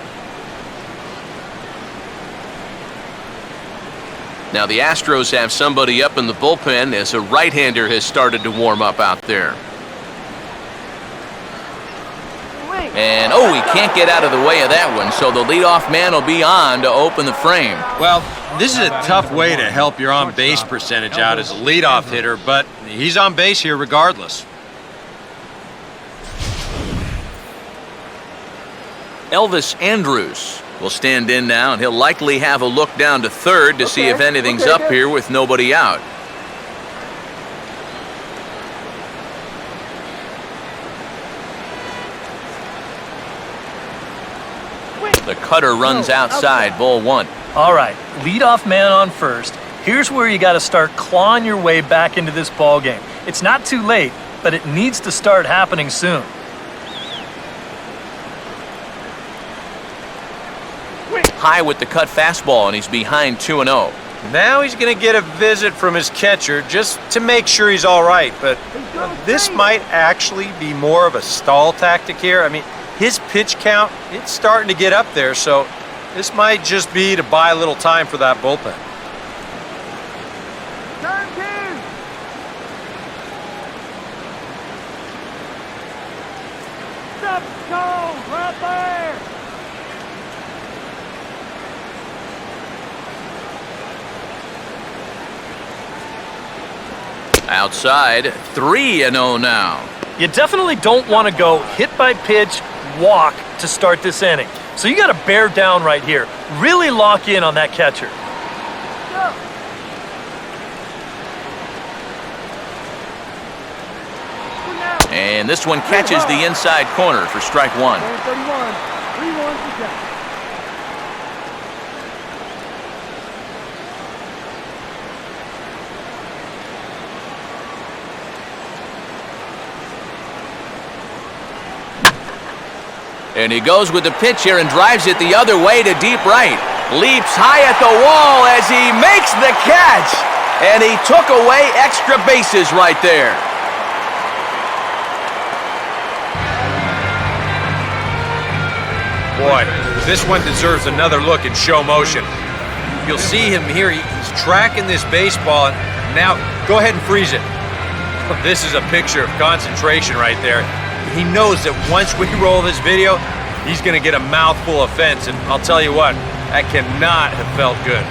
Now the Astros have somebody up in the bullpen as a right-hander has started to warm up out there. And, oh, he can't get out of the way of that one, so the leadoff man will be on to open the frame. Well, this is a tough way to help your on-base percentage out as a leadoff hitter, but he's on base here regardless. Elvis Andrus will stand in now, and he'll likely have a look down to third to see if anything's up here with nobody out. The cutter runs outside, ball 1. All right, leadoff man on first. Here's where you got to start clawing your way back into this ball game. It's not too late, but it needs to start happening soon. High with the cut fastball, and he's behind 2-0. Now he's going to get a visit from his catcher just to make sure he's all right, but this might actually be more of a stall tactic here. I mean, his pitch count, it's starting to get up there, so this might just be to buy a little time for that bullpen. Stubs goes right there. Outside, 3-0 now. You definitely don't want to go hit by pitch, walk to start this inning. So you got to bear down right here. Really lock in on that catcher. And this one catches the inside corner for strike 1. 31, 3-1 to Jack. And he goes with the pitch here and drives it the other way to deep right. Leaps high at the wall as he makes the catch. And he took away extra bases right there. Boy, this one deserves another look in show motion. You'll see him here. He's tracking this baseball. And now, go ahead and freeze it. This is a picture of concentration right there. He knows that once we roll this video, he's going to get a mouthful of fence. And I'll tell you what, that cannot have felt good.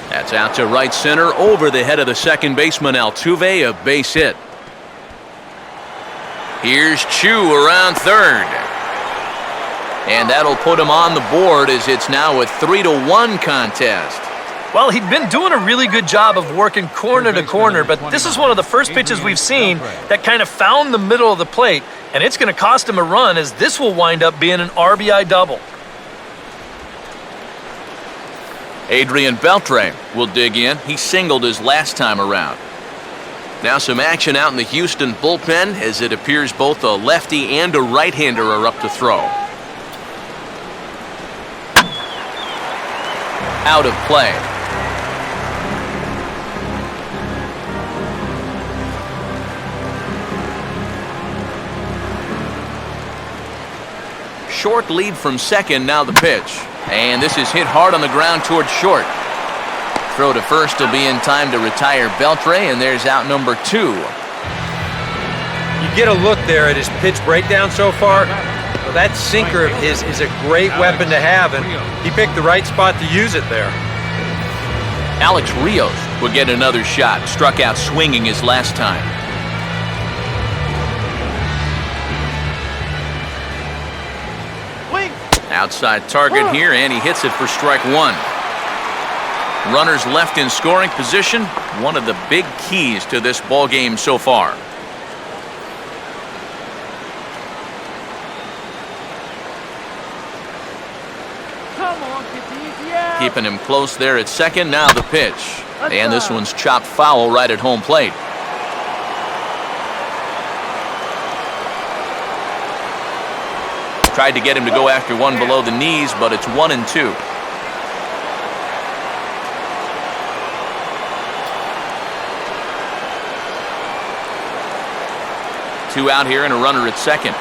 That's out to right center over the head of the second baseman, Altuve, a base hit. Here's HOU around third. And that'll put him on the board as it's now a 3-1 contest. Well, he'd been doing a really good job of working corner to corner, but this is one of the first pitches we've seen that kind of found the middle of the plate, and it's going to cost him a run as this will wind up being an RBI double. Adrian Beltre will dig in. He singled his last time around. Now some action out in the Houston bullpen as it appears both a lefty and a right-hander are up to throw. Out of play. Short lead from second, now the pitch. And this is hit hard on the ground towards short. Throw to first will be in time to retire Beltre, and there's out number 2. You get a look there at his pitch breakdown so far. Well, that sinker of his is a great weapon to have, and he picked the right spot to use it there. Alex Rios will get another shot. Struck out swinging his last time. Outside target here, and he hits it for strike 1. Runners left in scoring position, one of the big keys to this ball game so far. Come on, get easy out. Keeping him close there at second. Now the pitch. And this one's chopped foul right at home plate. Tried to get him to go after one below the knees, but it's 1-2. Two out here and a runner at second.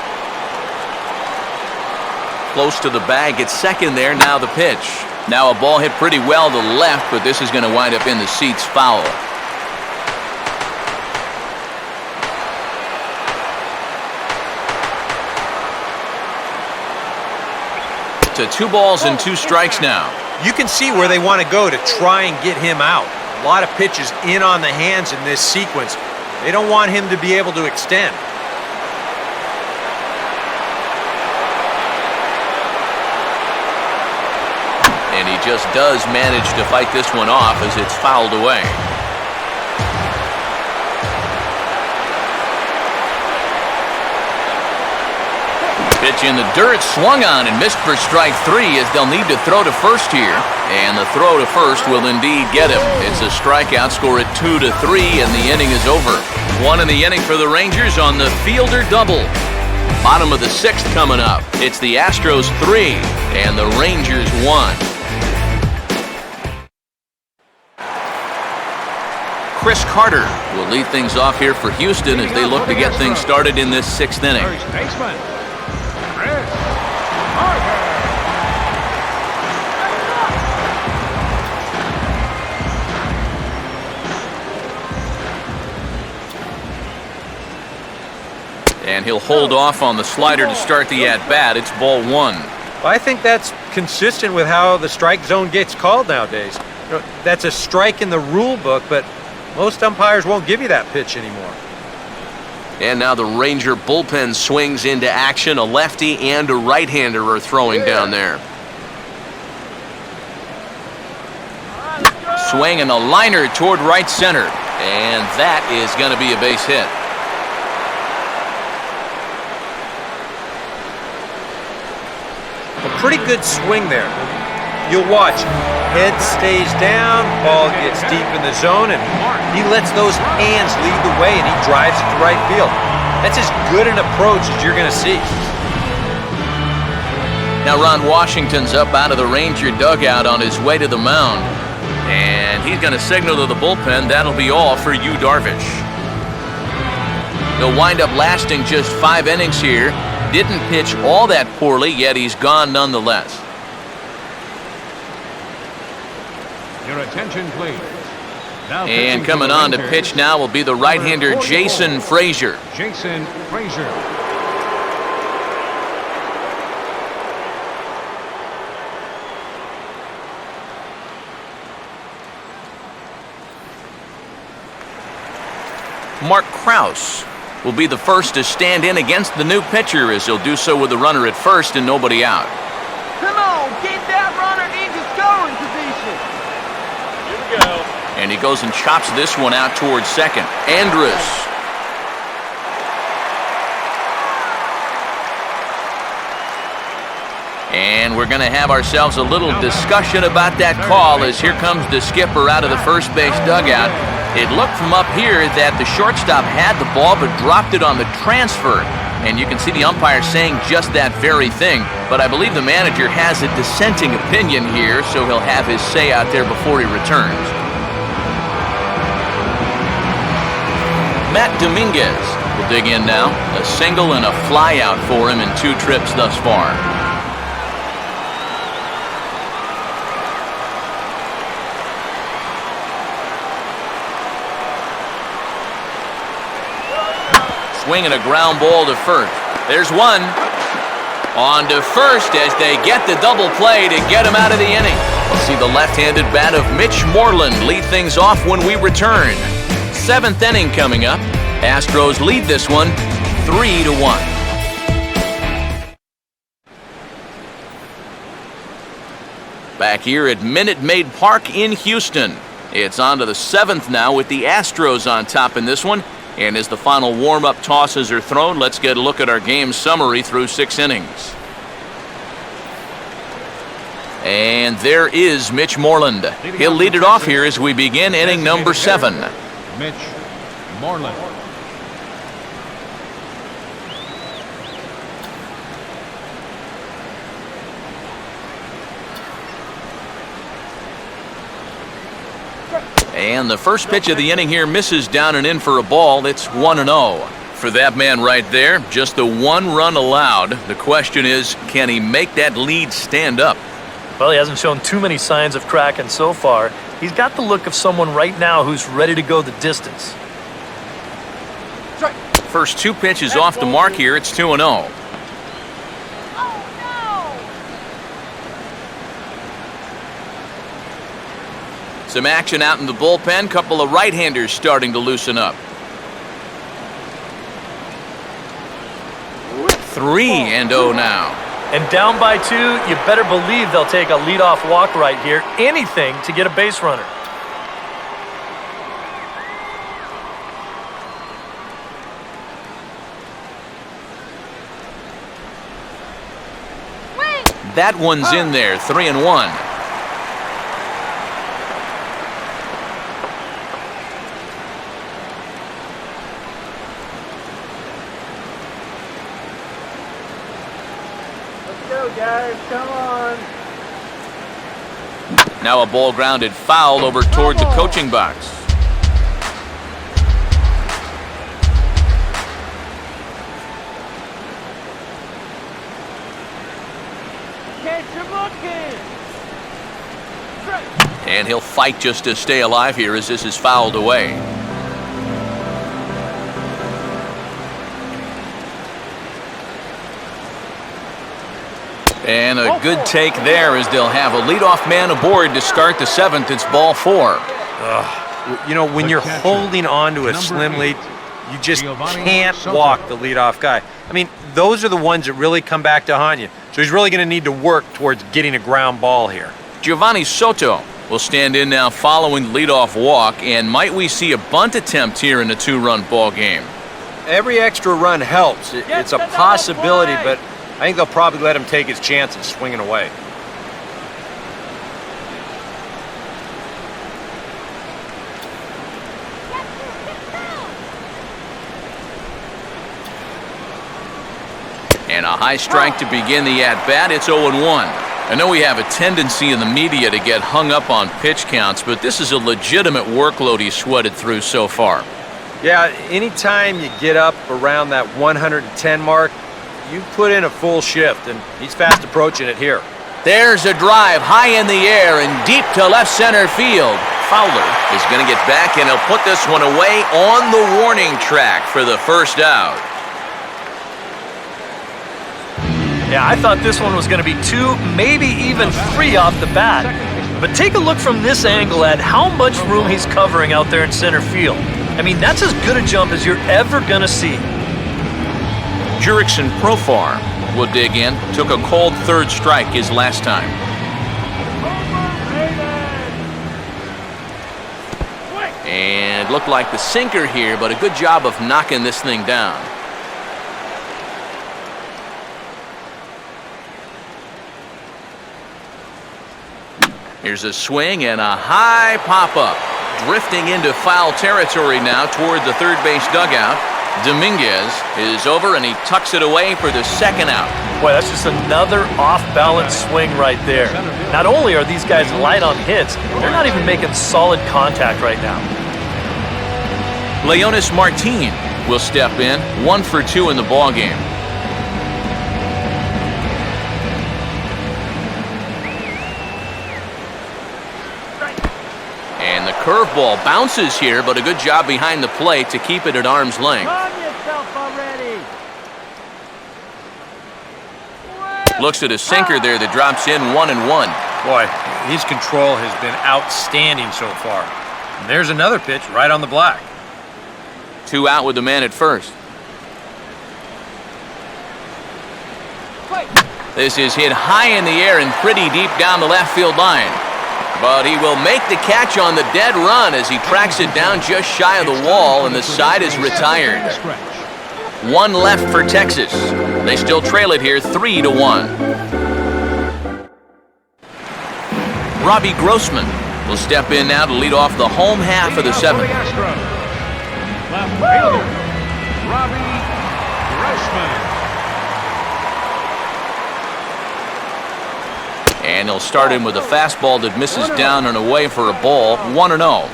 Close to the bag at second there. Now the pitch. Now a ball hit pretty well to the left, but this is going to wind up in the seats foul. To 2 balls and 2 strikes now. You can see where they want to go to try and get him out. A lot of pitches in on the hands in this sequence. They don't want him to be able to extend. And he just does manage to fight this one off as it's fouled away. Pitch in the dirt, swung on and missed for strike 3 as they'll need to throw to first here. And the throw to first will indeed get him. It's a strikeout, score at 2-3, and the inning is over. 1 in the inning for the Rangers on the fielder double. Bottom of the 6th coming up. It's the Astros 3 and the Rangers 1. Chris Carter will lead things off here for Houston as they look to get things started in this 6th inning. First baseman, Chris Carter. And he'll hold off on the slider to start the at-bat. It's ball 1. I think that's consistent with how the strike zone gets called nowadays. You know, that's a strike in the rule book, but most umpires won't give you that pitch anymore. And now the Ranger bullpen swings into action. A lefty and a right-hander are throwing down there. Swing and a liner toward right center. And that is going to be a base hit. A pretty good swing there. you'll watch. Head stays down, ball gets deep in the zone, and he lets those hands lead the way, and he drives it to right field. That's as good an approach as you're going to see. Now Ron Washington's up out of the Ranger dugout on his way to the mound. And he's going to signal to the bullpen that'll be all for Yu Darvish. He'll wind up lasting just 5 innings here. Didn't pitch all that poorly, yet he's gone nonetheless. Your attention, please. Now And coming on to pitch now will be the right-hander Jason Frazier. Jason Frazier. Mark Krause will be the first to stand in against the new pitcher, as he'll do so with the runner at first and nobody out. Come on, get that runner into scoring position. Here we go. And he goes and chops this one out towards second. Andrus. And we're going to have ourselves a little discussion about that call, as here comes the skipper out of the first base dugout. It looked from up here that the shortstop had the ball but dropped it on the transfer. And you can see the umpire saying just that very thing. But I believe the manager has a dissenting opinion here, so he'll have his say out there before he returns. Matt Dominguez will dig in now. A single and a fly out for him in 2 trips thus far. Swinging a ground ball to first. There's one. On to first as they get the double play to get him out of the inning. We'll see the left-handed bat of Mitch Moreland lead things off when we return. 7th inning coming up. Astros lead this one 3-1. Back here at Minute Maid Park in Houston. It's on to the 7th now with the Astros on top in this one. And as the final warm-up tosses are thrown, let's get a look at our game summary through 6 innings. And there is Mitch Moreland. He'll lead it off here as we begin inning number 7. Mitch Moreland. And the first pitch of the inning here misses down and in for a ball. It's 1-0. For that man right there, just the 1 run allowed. The question is, can he make that lead stand up? Well, he hasn't shown too many signs of cracking so far. He's got the look of someone right now who's ready to go the distance. First 2 pitches off the mark here. It's 2-0. Some action out in the bullpen. Couple of right-handers starting to loosen up. 3-0 now. And down by 2, you better believe they'll take a leadoff walk right here. Anything to get a base runner. That one's in there. 3-1. Guys, come on. Now a ball grounded foul over toward the coaching box. Catch him looking. And he'll fight just to stay alive here as this is fouled away. And a good take there as they'll have a leadoff man aboard to start the 7th. It's ball 4. You know, when you're holding on to a slim lead, you just can't walk the leadoff guy. I mean, those are the ones that really come back to haunt you. So he's really going to need to work towards getting a ground ball here. Giovanni Soto will stand in now following the leadoff walk. And might we see a bunt attempt here in a 2-run ball game? Every extra run helps. It's a possibility, but I think they'll probably let him take his chances swinging away. And a high strike to begin the at-bat. It's 0-1. I know we have a tendency in the media to get hung up on pitch counts, but this is a legitimate workload he's sweated through so far. Yeah, anytime you get up around that 110 mark, you put in a full shift, and he's fast approaching it here. There's a drive high in the air and deep to left center field. Fowler is going to get back, and he'll put this one away on the warning track for the first out. Yeah, I thought this one was going to be 2, maybe even 3 off the bat. But take a look from this angle at how much room he's covering out there in center field. I mean, that's as good a jump as you're ever going to see. Jurickson Profar will dig in. Took a cold third strike his last time. And it looked like the sinker here, but a good job of knocking this thing down. Here's a swing and a high pop-up. Drifting into foul territory now toward the third base dugout. Dominguez is over, and he tucks it away for the second out. Boy, that's just another off-balance swing right there. Not only are these guys light on hits, they're not even making solid contact right now. Leonis Martin will step in, 1 for 2 in the ballgame. And the curveball bounces here, but a good job behind the plate to keep it at arm's length. Looks at a sinker there that drops in 1-1. Boy, his control has been outstanding so far. And there's another pitch right on the black. 2 out with the man at first. This is hit high in the air and pretty deep down the left field line. But he will make the catch on the dead run as he tracks it down just shy of the wall, and the side is retired. 1 left for Texas. They still trail it here 3-1. Robbie Grossman will step in now to lead off the home half of the 7th. Left fielder, Robbie Grossman. And he'll start in with a fastball that misses down and away for a ball, 1-0.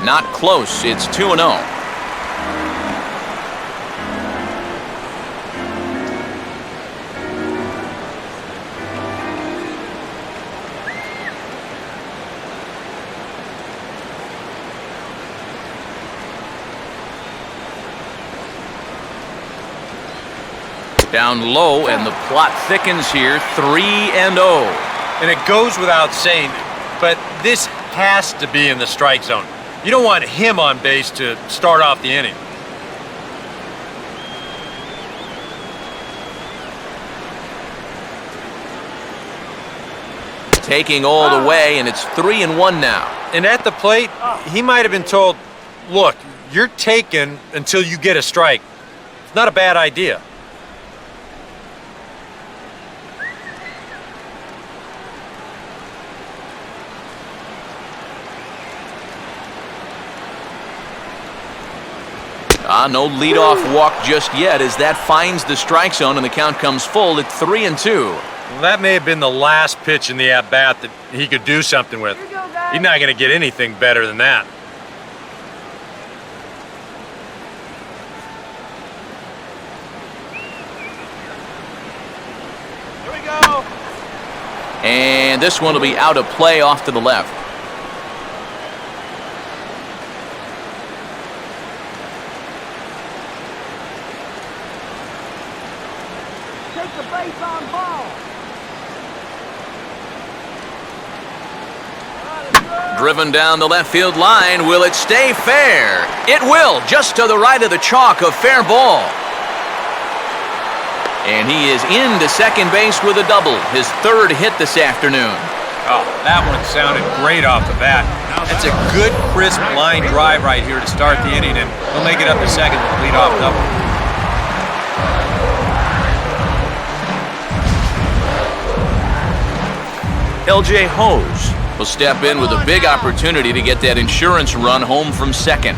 Not close. It's 2-0. Down low, and the plot thickens here, 3-0. And it goes without saying, but this has to be in the strike zone. You don't want him on base to start off the inning. Taking all the way, and it's 3-1 now. And at the plate, he might have been told, look, you're taken until you get a strike. It's not a bad idea. No leadoff walk just yet as that finds the strike zone, and the count comes full at 3-2. Well, that may have been the last pitch in the at-bat that he could do something with. He's not going to get anything better than that. Here we go. And this one will be out of play off to the left. Take the base on ball. Driven down the left field line. Will it stay fair? It will, just to the right of the chalk, a fair ball. And he is into second base with a double, his 3rd hit this afternoon. Oh, that one sounded great off the bat. That's a good, crisp line drive right here to start the inning, and he'll make it up to second with a leadoff double. LJ Hose will step in with a big opportunity to get that insurance run home from second.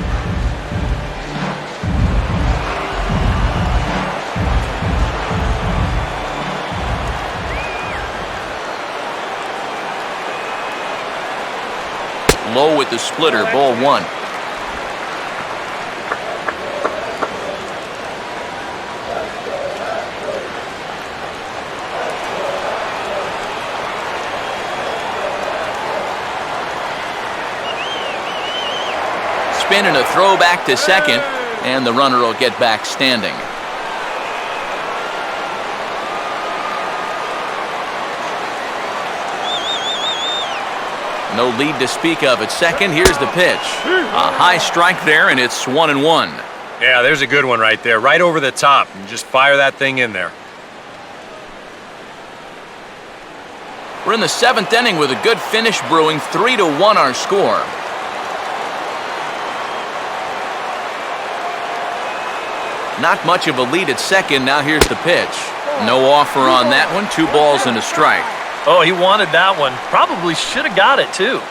Low with the splitter, ball one. Spin and a throw back to second, and the runner will get back standing. No lead to speak of at second. Here's the pitch. A high strike there, and it's 1-1. Yeah, there's a good one right there, right over the top. And just fire that thing in there. We're in the 7th inning with a good finish brewing. 3-1 our score. Not much of a lead at second. Now here's the pitch. No offer on that one. 2 balls and a strike. Oh, he wanted that one. Probably should have got it, too.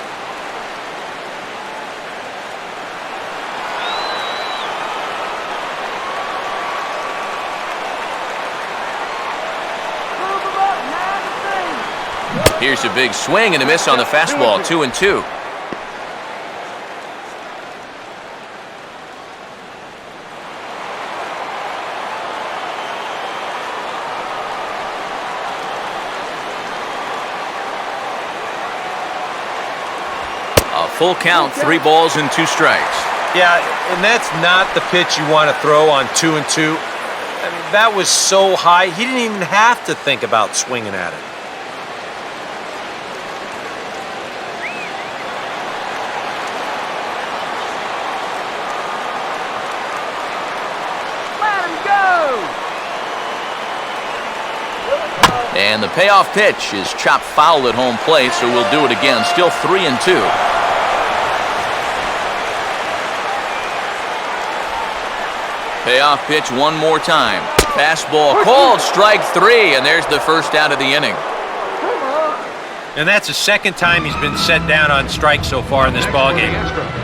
Here's a big swing and a miss on the fastball. 2-2. Full count, 3 balls and 2 strikes. Yeah, and that's not the pitch you want to throw on 2-2. I mean, that was so high, he didn't even have to think about swinging at it. Let him go! And the payoff pitch is chopped foul at home plate, so we'll do it again. Still 3-2. Payoff pitch one more time. Fastball called, strike 3, and there's the first out of the inning. And that's the second time he's been set down on strike so far in this ballgame.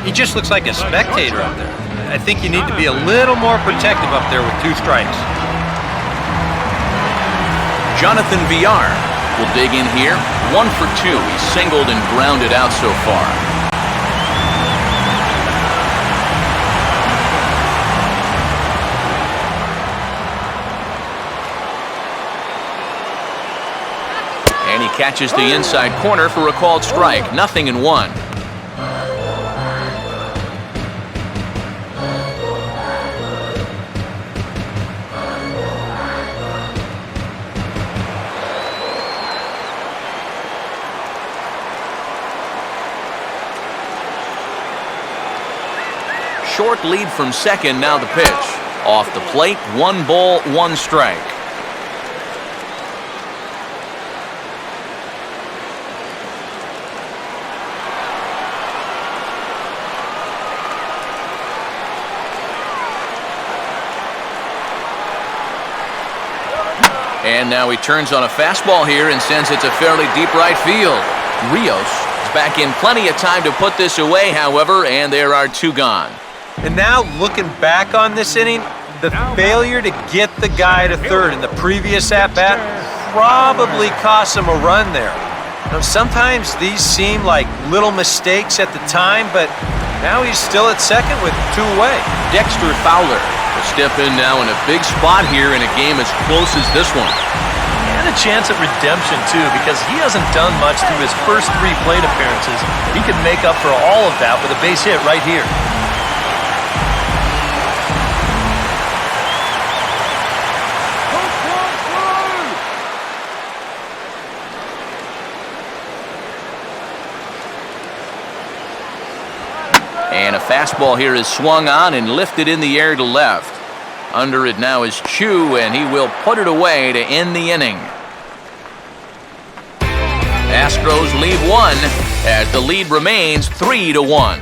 He just looks like a spectator up there. I think you need to be a little more protective up there with 2 strikes. Jonathan Villar will dig in here. 1 for 2. He's singled and grounded out so far. And he catches the inside corner for a called strike. 0-1. Short lead from second. Now the pitch. Off the plate. 1 ball, 1 strike. And now he turns on a fastball here and sends it to fairly deep right field. Rios is back in plenty of time to put this away, however, and there are 2 gone. And now looking back on this inning, the failure to get the guy to third in the previous at-bat probably cost him a run there. Now, sometimes these seem like little mistakes at the time, but now he's still at second with 2 away. Dexter Fowler will step in now in a big spot here in a game as close as this one. And a chance at redemption, too, because he hasn't done much through his first 3 plate appearances. He could make up for all of that with a base hit right here. And a fastball here is swung on and lifted in the air to left. Under it now is Chu, and he will put it away to end the inning. Astros leave 1 as the lead remains 3-1.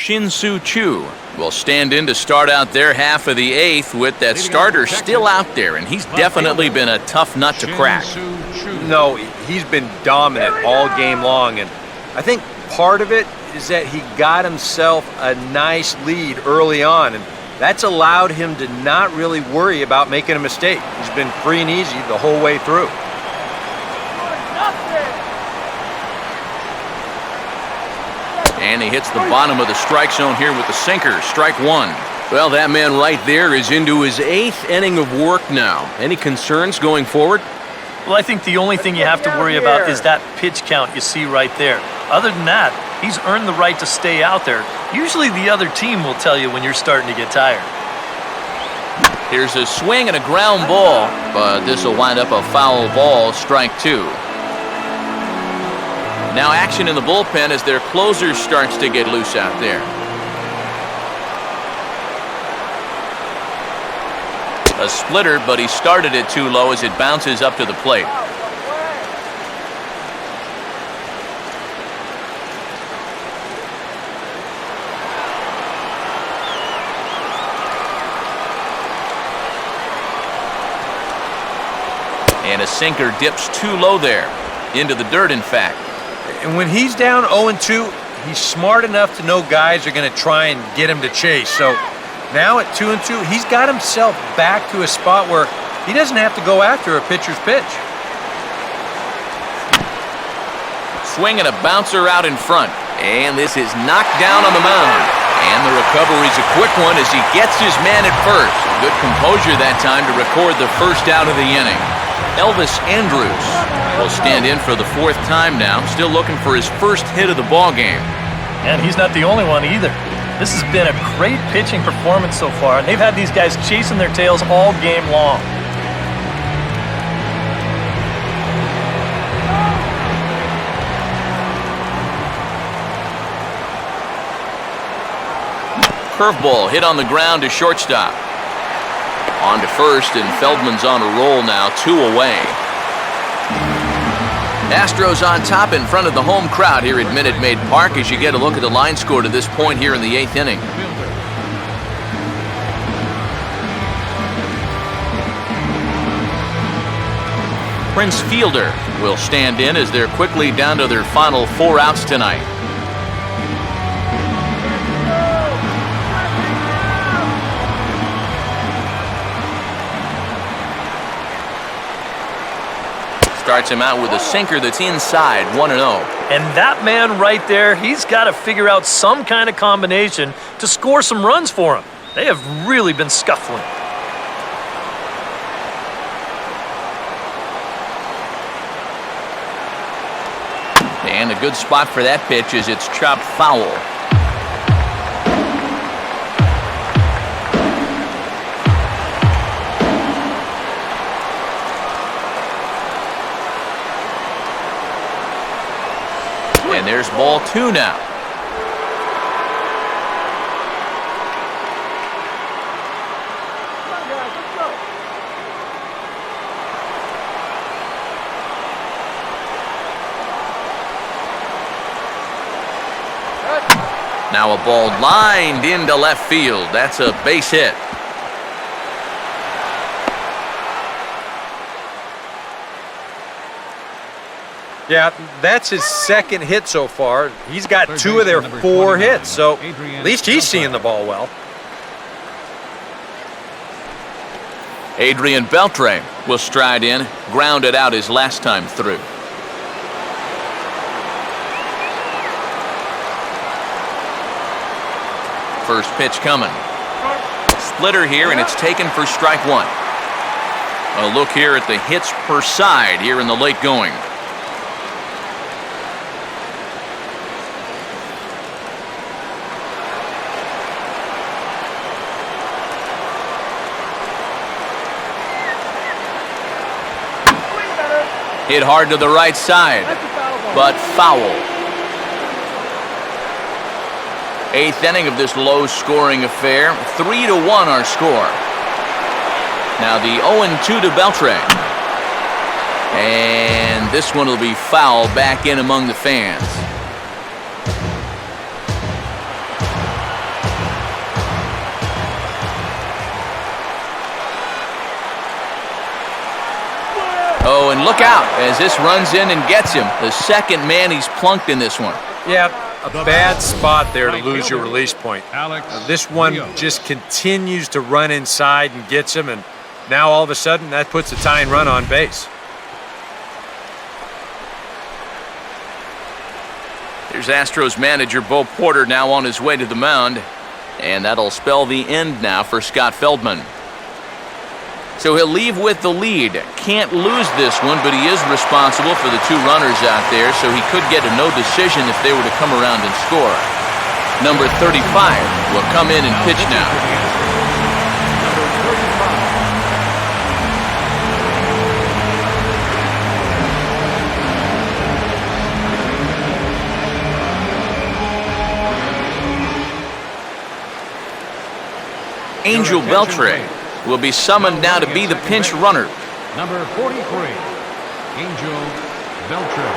Shin-Soo Choo will stand in to start out their half of the eighth with that starter still out there, and he's definitely been a tough nut to crack. No, he's been dominant all game long, and I think part of it is that he got himself a nice lead early on, and that's allowed him to not really worry about making a mistake. He's been free and easy the whole way through. And he hits the bottom of the strike zone here with the sinker, strike one. Well, that man right there is into his eighth inning of work now. Any concerns going forward? Well, I think the only thing you have to worry about is that pitch count you see right there. Other than that, he's earned the right to stay out there. Usually the other team will tell you when you're starting to get tired. Here's a swing and a ground ball, but this will wind up a foul ball, strike two. Now action in the bullpen as their closer starts to get loose out there. A splitter, but he started it too low as it bounces up to the plate. And a sinker dips too low there. Into the dirt, in fact. And when he's down 0-2, he's smart enough to know guys are going to try and get him to chase. So now at 2-2, he's got himself back to a spot where he doesn't have to go after a pitcher's pitch. Swing and a bouncer out in front. And this is knocked down on the mound. And the recovery's a quick one as he gets his man at first. Good composure that time to record the first out of the inning. Elvis Andrus will stand in for the fourth time now, still looking for his first hit of the ball game. And he's not the only one either. This has been a great pitching performance so far, and they've had these guys chasing their tails all game long. Curveball hit on the ground to shortstop. On to first, and Feldman's on a roll now, 2 away. Astros on top in front of the home crowd here at Minute Maid Park as you get a look at the line score to this point here in the 8th inning. Prince Fielder will stand in as they're quickly down to their final 4 outs tonight. Starts him out with a sinker that's inside, 1-0. And that man right there, he's got to figure out some kind of combination to score some runs for him. They have really been scuffling. And a good spot for that pitch as it's chopped foul. And there's ball 2 now. Now a ball lined into left field. That's a base hit. Yeah, that's his second hit so far. He's got 2 of their 4 hits, so at least he's seeing the ball well. Adrian Beltre will stride in, grounded out his last time through. First pitch coming. Splitter here, and it's taken for strike 1. A look here at the hits per side here in the late going. Hit hard to the right side, but foul. 8th inning of this low-scoring affair. 3-1 our score. Now the 0-2 to Beltre. And this one will be foul back in among the fans. Oh, and look out as this runs in and gets him. The second man he's plunked in this one. Yeah, a bad spot there to lose your release point. Alex This one Rios. just continues to run inside and gets him, and now all of a sudden that puts a tying run on base. Here's Astros manager Bo Porter now on his way to the mound, and that'll spell the end now for Scott Feldman. So he'll leave with the lead. Can't lose this one, but he is responsible for the two runners out there, so he could get a no decision if they were to come around and score. Number 35 will come in and pitch now. Angel Beltre will be summoned now to be the pinch runner. Number 43, Angel Beltre.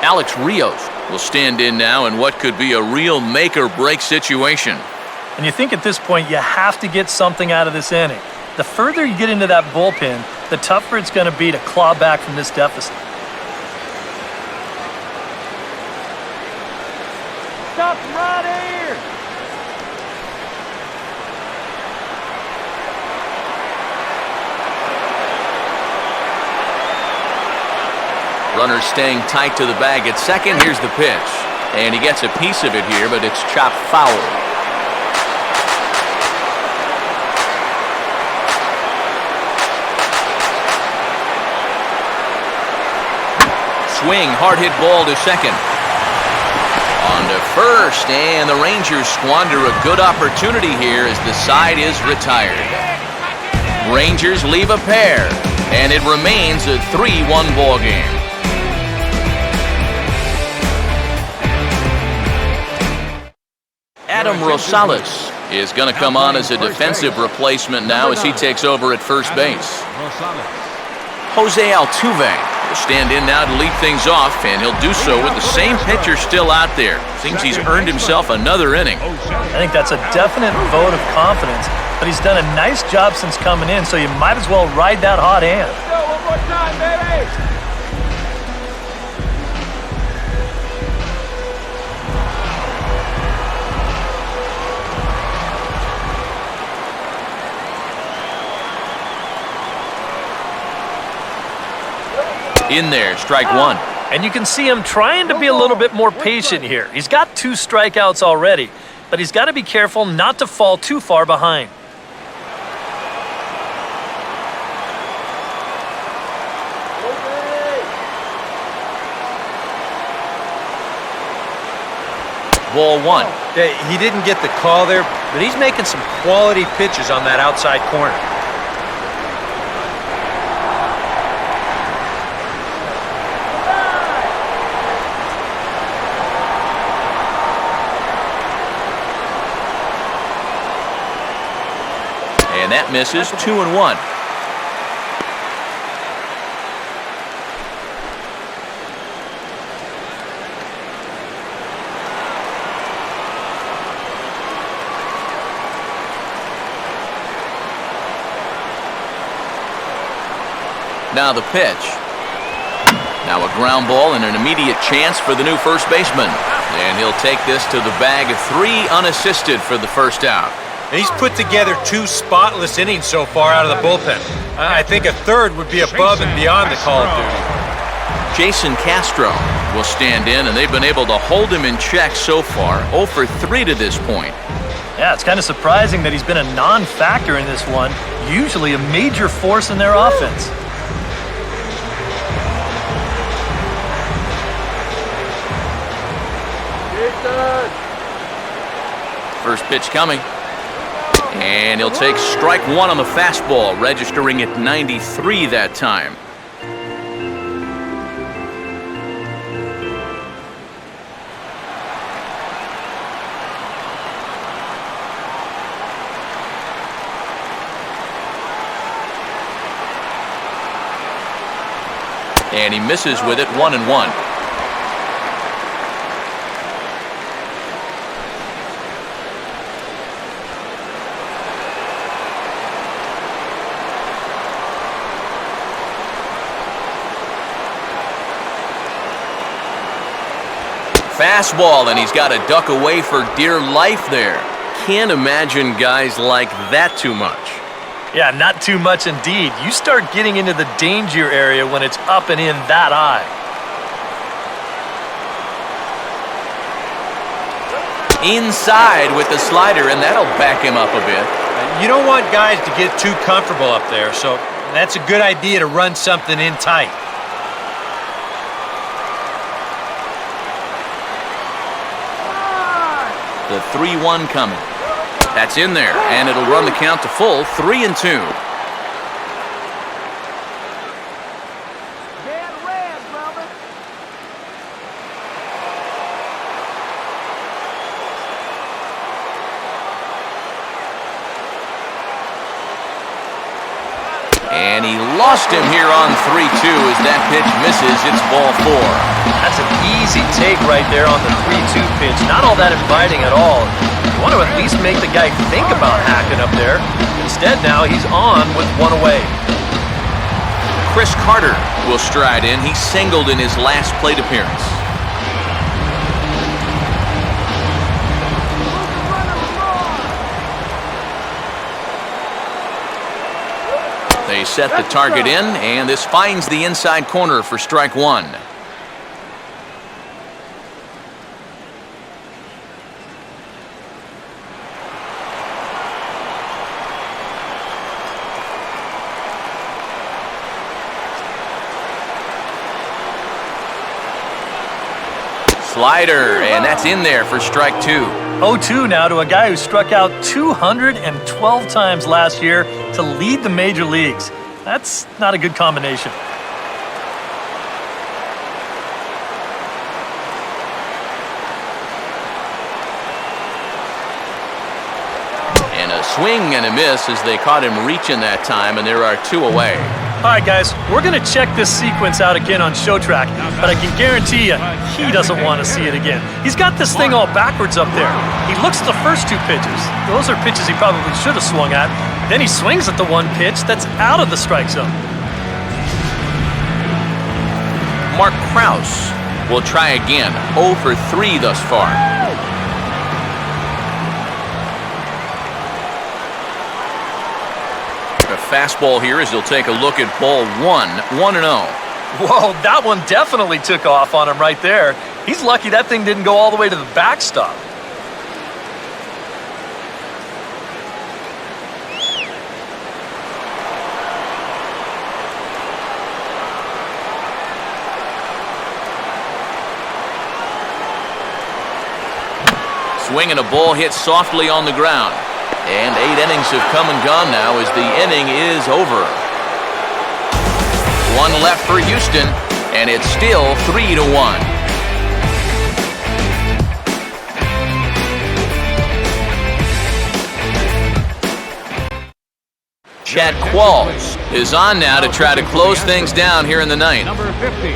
Alex Rios will stand in now in what could be a real make-or-break situation. And you think at this point you have to get something out of this inning. The further you get into that bullpen, the tougher it's going to be to claw back from this deficit. Stop right here. Runner staying tight to the bag at second. Here's the pitch. And he gets a piece of it here, but it's chopped foul. Swing, hard hit ball to second. On to first, and the Rangers squander a good opportunity here as the side is retired. Rangers leave a pair, and it remains a 3-1 ball game. Adam Rosales is going to come on as a defensive replacement now as he takes over at first base. Jose Altuve will stand in now to lead things off, and he'll do so with the same pitcher still out there. Seems he's earned himself another inning. I think that's a definite vote of confidence, but he's done a nice job since coming in, so you might as well ride that hot hand. Go one more time, baby. In there, strike one. And you can see him trying to be a little bit more patient here. He's got 2 strikeouts already, but he's got to be careful not to fall too far behind. Ball one. Yeah, he didn't get the call there, but he's making some quality pitches on that outside corner. And that misses. 2-1. Now the pitch. Now a ground ball and an immediate chance for the new first baseman. And he'll take this to the bag of 3 unassisted for the first out. And he's put together 2 spotless innings so far out of the bullpen. I think a third would be above and beyond the call of duty. Jason Castro will stand in, and they've been able to hold him in check so far. 0 for 3 to this point. Yeah, it's kind of surprising that he's been a non-factor in this one, usually a major force in their offense. First pitch coming. And he'll take strike one on the fastball, registering at 93 that time. And he misses with it, 1-1. Fastball, and he's got to duck away for dear life there. Can't imagine guys like that too much. Yeah, not too much indeed. You start getting into the danger area when it's up and in that high. Inside with the slider, and that'll back him up a bit. You don't want guys to get too comfortable up there, so that's a good idea to run something in tight. The 3-1 coming. That's in there, and it'll run the count to full, 3-2. And he lost him here on 3-2 as that pitch misses. It's ball 4. That's an easy take right there on the 3-2 pitch. Not all that inviting at all. You want to at least make the guy think about hacking up there. Instead, now he's on with one away. Chris Carter will stride in. He singled in his last plate appearance. They set the target in, and this finds the inside corner for strike 1. Slider, and that's in there for strike 2. 0-2 now to a guy who struck out 212 times last year to lead the major leagues. That's not a good combination. And a swing and a miss as they caught him reaching that time, and there are 2 away. All right, guys, we're going to check this sequence out again on Show Track, but I can guarantee you he doesn't want to see it again. He's got this thing all backwards up there. He looks at the first 2 pitches. Those are pitches he probably should have swung at. Then he swings at the one pitch that's out of the strike zone. Mark Krause will try again. 0 for 3 thus far. A fastball here as he'll take a look at ball 1, 1-0. Whoa, that one definitely took off on him right there. He's lucky that thing didn't go all the way to the backstop. Swinging a ball hit softly on the ground. And 8 innings have come and gone now as the inning is over. 1 left for Houston, and it's still 3-1. Chad Qualls is on now to try to close things down here in the 9th. Number 50,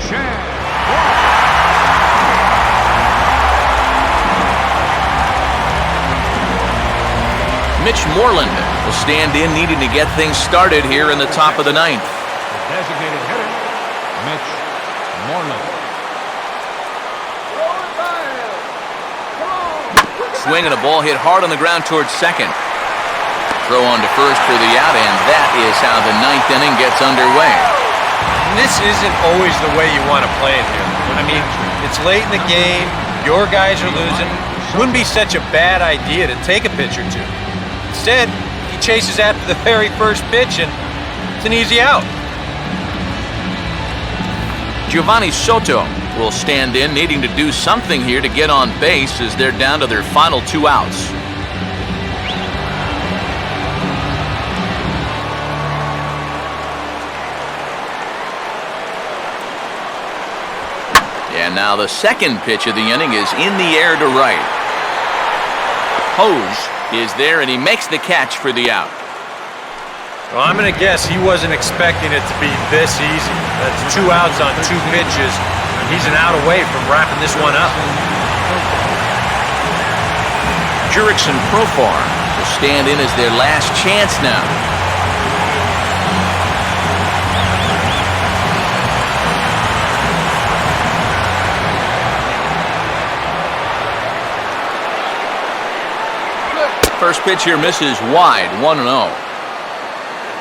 Chad. Mitch Moreland will stand in, needing to get things started here in the top of the 9th. The designated hitter, Mitch Moreland. Swinging a ball hit hard on the ground towards second. Throw on to first for the out, and that is how the 9th inning gets underway. This isn't always the way you want to play it here. I mean, it's late in the game, your guys are losing. Wouldn't be such a bad idea to take a pitch or 2. Instead, he chases after the very first pitch, and it's an easy out. Giovanni Soto will stand in, needing to do something here to get on base as they're down to their final 2 outs. And now the second pitch of the inning is in the air to right. HOU is there, and he makes the catch for the out. Well, I'm going to guess he wasn't expecting it to be this easy. That's 2 outs on 2 pitches, and he's an out away from wrapping this one up. Jurickson Profar will stand in as their last chance now. First pitch here misses wide, 1-0.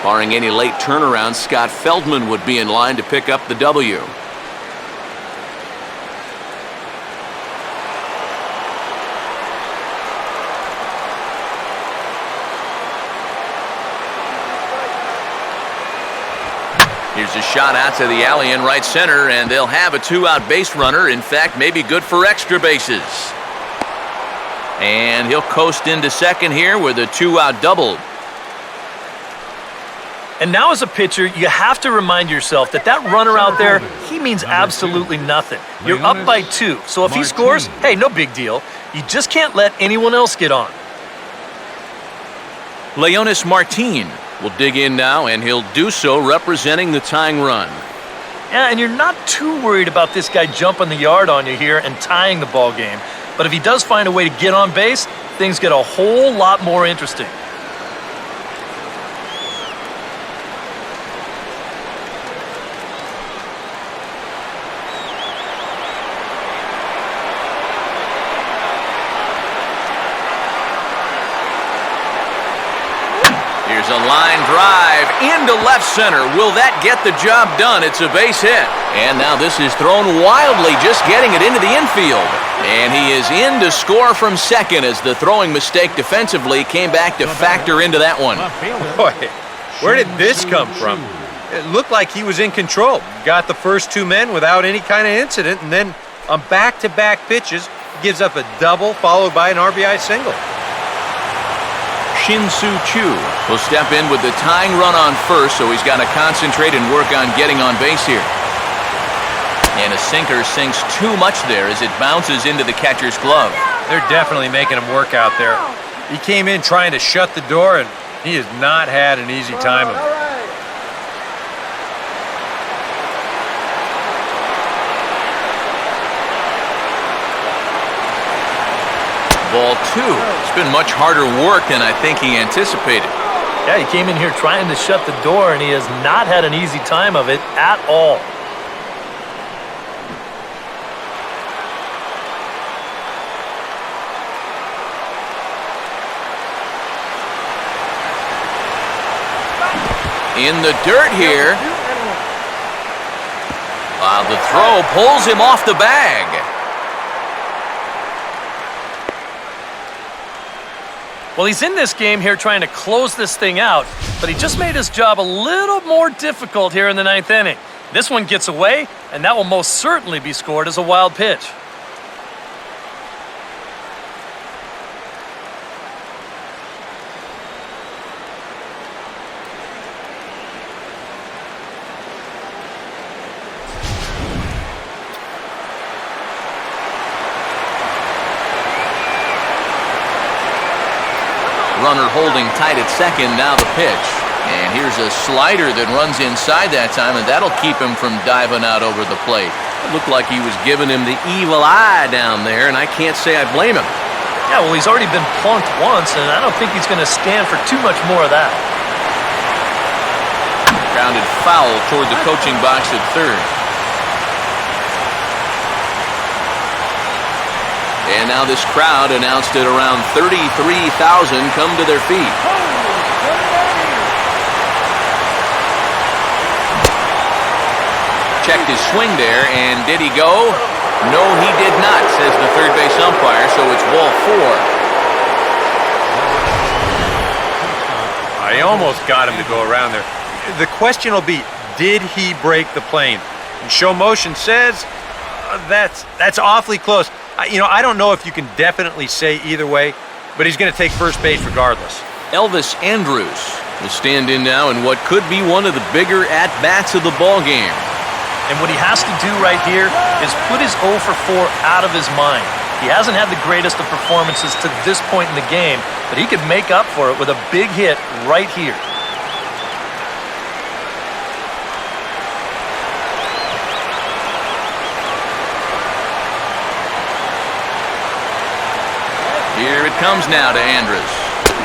Barring any late turnaround, Scott Feldman would be in line to pick up the W. Here's a shot out to the alley in right center, and they'll have a two-out base runner. In fact, maybe good for extra bases. And he'll coast into second here with a two-out double. And now as a pitcher, you have to remind yourself that that runner out there, he means absolutely nothing. You're up by 2, so if he scores, hey, no big deal. You just can't let anyone else get on. Leonis Martin will dig in now, and he'll do so representing the tying run. Yeah, and you're not too worried about this guy jumping the yard on you here and tying the ball game. But if he does find a way to get on base, things get a whole lot more interesting. Here's a line drive into left center. Will that get the job done? It's a base hit. And now this is thrown wildly, just getting it into the infield. And he is in to score from second as the throwing mistake defensively came back to factor into that one. Boy, where did this come from? It looked like he was in control. Got the first 2 men without any kind of incident, and then on back-to-back pitches, gives up a double followed by an RBI single. Shin-Soo Choo will step in with the tying run on first, so he's got to concentrate and work on getting on base here. And a sinker sinks too much there as it bounces into the catcher's glove. They're definitely making him work out there. He came in trying to shut the door, and he has not had an easy time of it. Ball 2. It's been much harder work than I think he anticipated. Yeah, he came in here trying to shut the door, and he has not had an easy time of it at all. In the dirt here. While the throw pulls him off the bag. Well, he's in this game here trying to close this thing out, but he just made his job a little more difficult here in the 9th inning. This one gets away, and that will most certainly be scored as a wild pitch. Runner holding tight at second, now the pitch. And here's a slider that runs inside that time, and that'll keep him from diving out over the plate. It looked like he was giving him the evil eye down there, and I can't say I blame him. Yeah, well, he's already been plunked once, and I don't think he's going to stand for too much more of that. Grounded foul toward the coaching box at third. And now this crowd, announced at around 33,000, come to their feet. Checked his swing there, and did he go? No, he did not, says the third base umpire, so it's ball 4. I almost got him to go around there. The question will be, did he break the plane? And show motion says that's awfully close. I don't know if you can definitely say either way, but he's going to take first base regardless. Elvis Andrus will stand in now in what could be one of the bigger at-bats of the ball game. And what he has to do right here is put his 0 for 4 out of his mind. He hasn't had the greatest of performances to this point in the game, but he could make up for it with a big hit right here. Here it comes now to Andrus.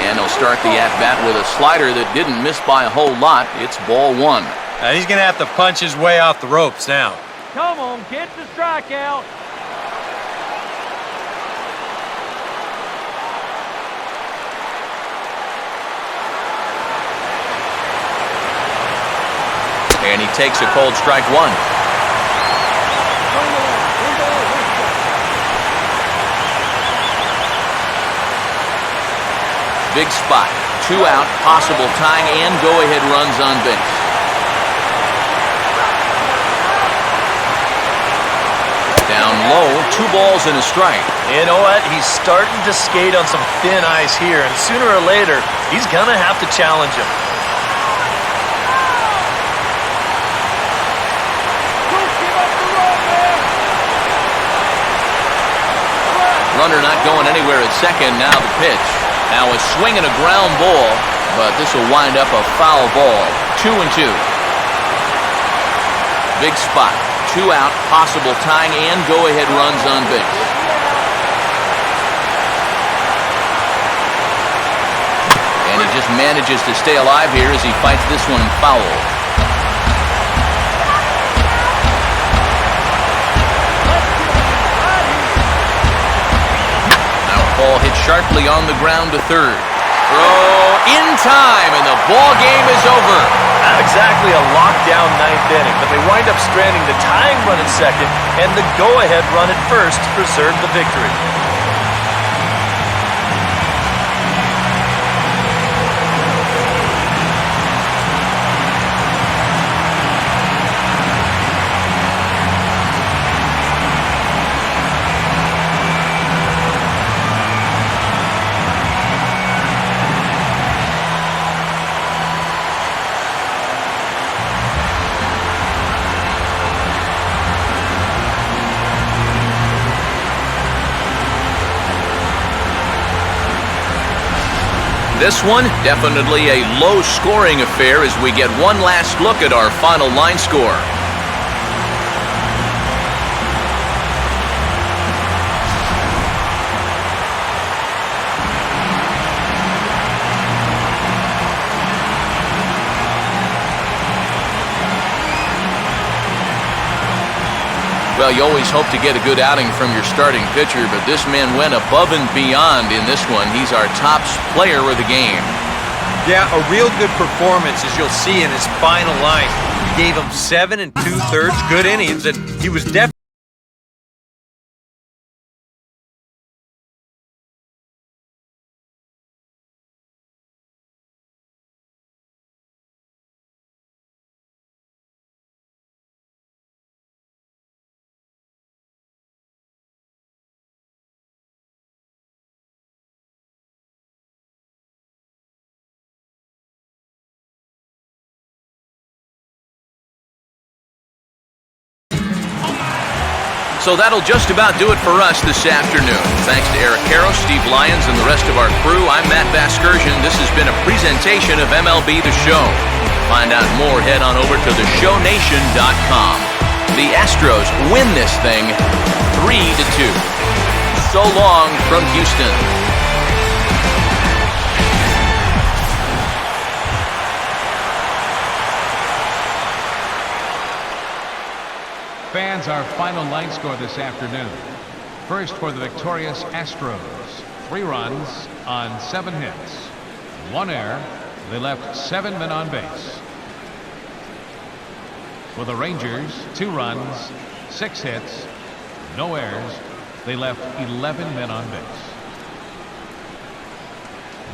And he'll start the at-bat with a slider that didn't miss by a whole lot. It's ball 1. Now he's going to have to punch his way off the ropes now. Come on, get the strikeout. And he takes a cold strike one. Big spot. 2 out, possible tying and go-ahead runs on base. Down low, 2 balls and a strike. You know what? He's starting to skate on some thin ice here, and sooner or later, he's going to have to challenge him. Runner not going anywhere at second. Now the pitch. Now a swing and a ground ball, but this will wind up a foul ball. 2-2. Big spot. 2 out, possible tying and go-ahead runs on base. And he just manages to stay alive here as he fights this one foul. Now a ball hit sharply on the ground to third. Throw in time, and the ball game is over. Not exactly a lockdown 9th inning, but they wind up stranding the tying run at second and the go-ahead run at first to preserve the victory. This one, definitely a low-scoring affair as we get one last look at our final line score. Well, you always hope to get a good outing from your starting pitcher, but this man went above and beyond in this one. He's our top player of the game. Yeah, a real good performance, as you'll see in his final line. He gave him 7 2/3 good innings, and he was definitely So that'll just about do it for us this afternoon. Thanks to Eric Karros, Steve Lyons, and the rest of our crew, I'm Matt Vasgersian. This has been a presentation of MLB The Show. To find out more, head on over to theshownation.com. The Astros win this thing 3-2. So long from Houston. Fans, our final line score this afternoon. First for the victorious Astros. 3 runs on 7 hits. 1 error. They left 7 men on base. For the Rangers, 2 runs, 6 hits, no errors. They left 11 men on base.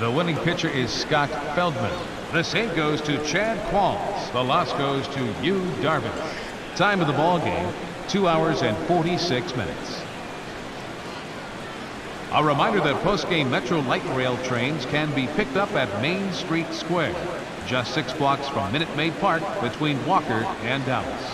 The winning pitcher is Scott Feldman. The save goes to Chad Qualls. The loss goes to HOU Darvish. Time of the ball game, 2 hours and 46 minutes. A reminder that post-game Metro Light Rail trains can be picked up at Main Street Square, just 6 blocks from Minute Maid Park between Walker and Dallas.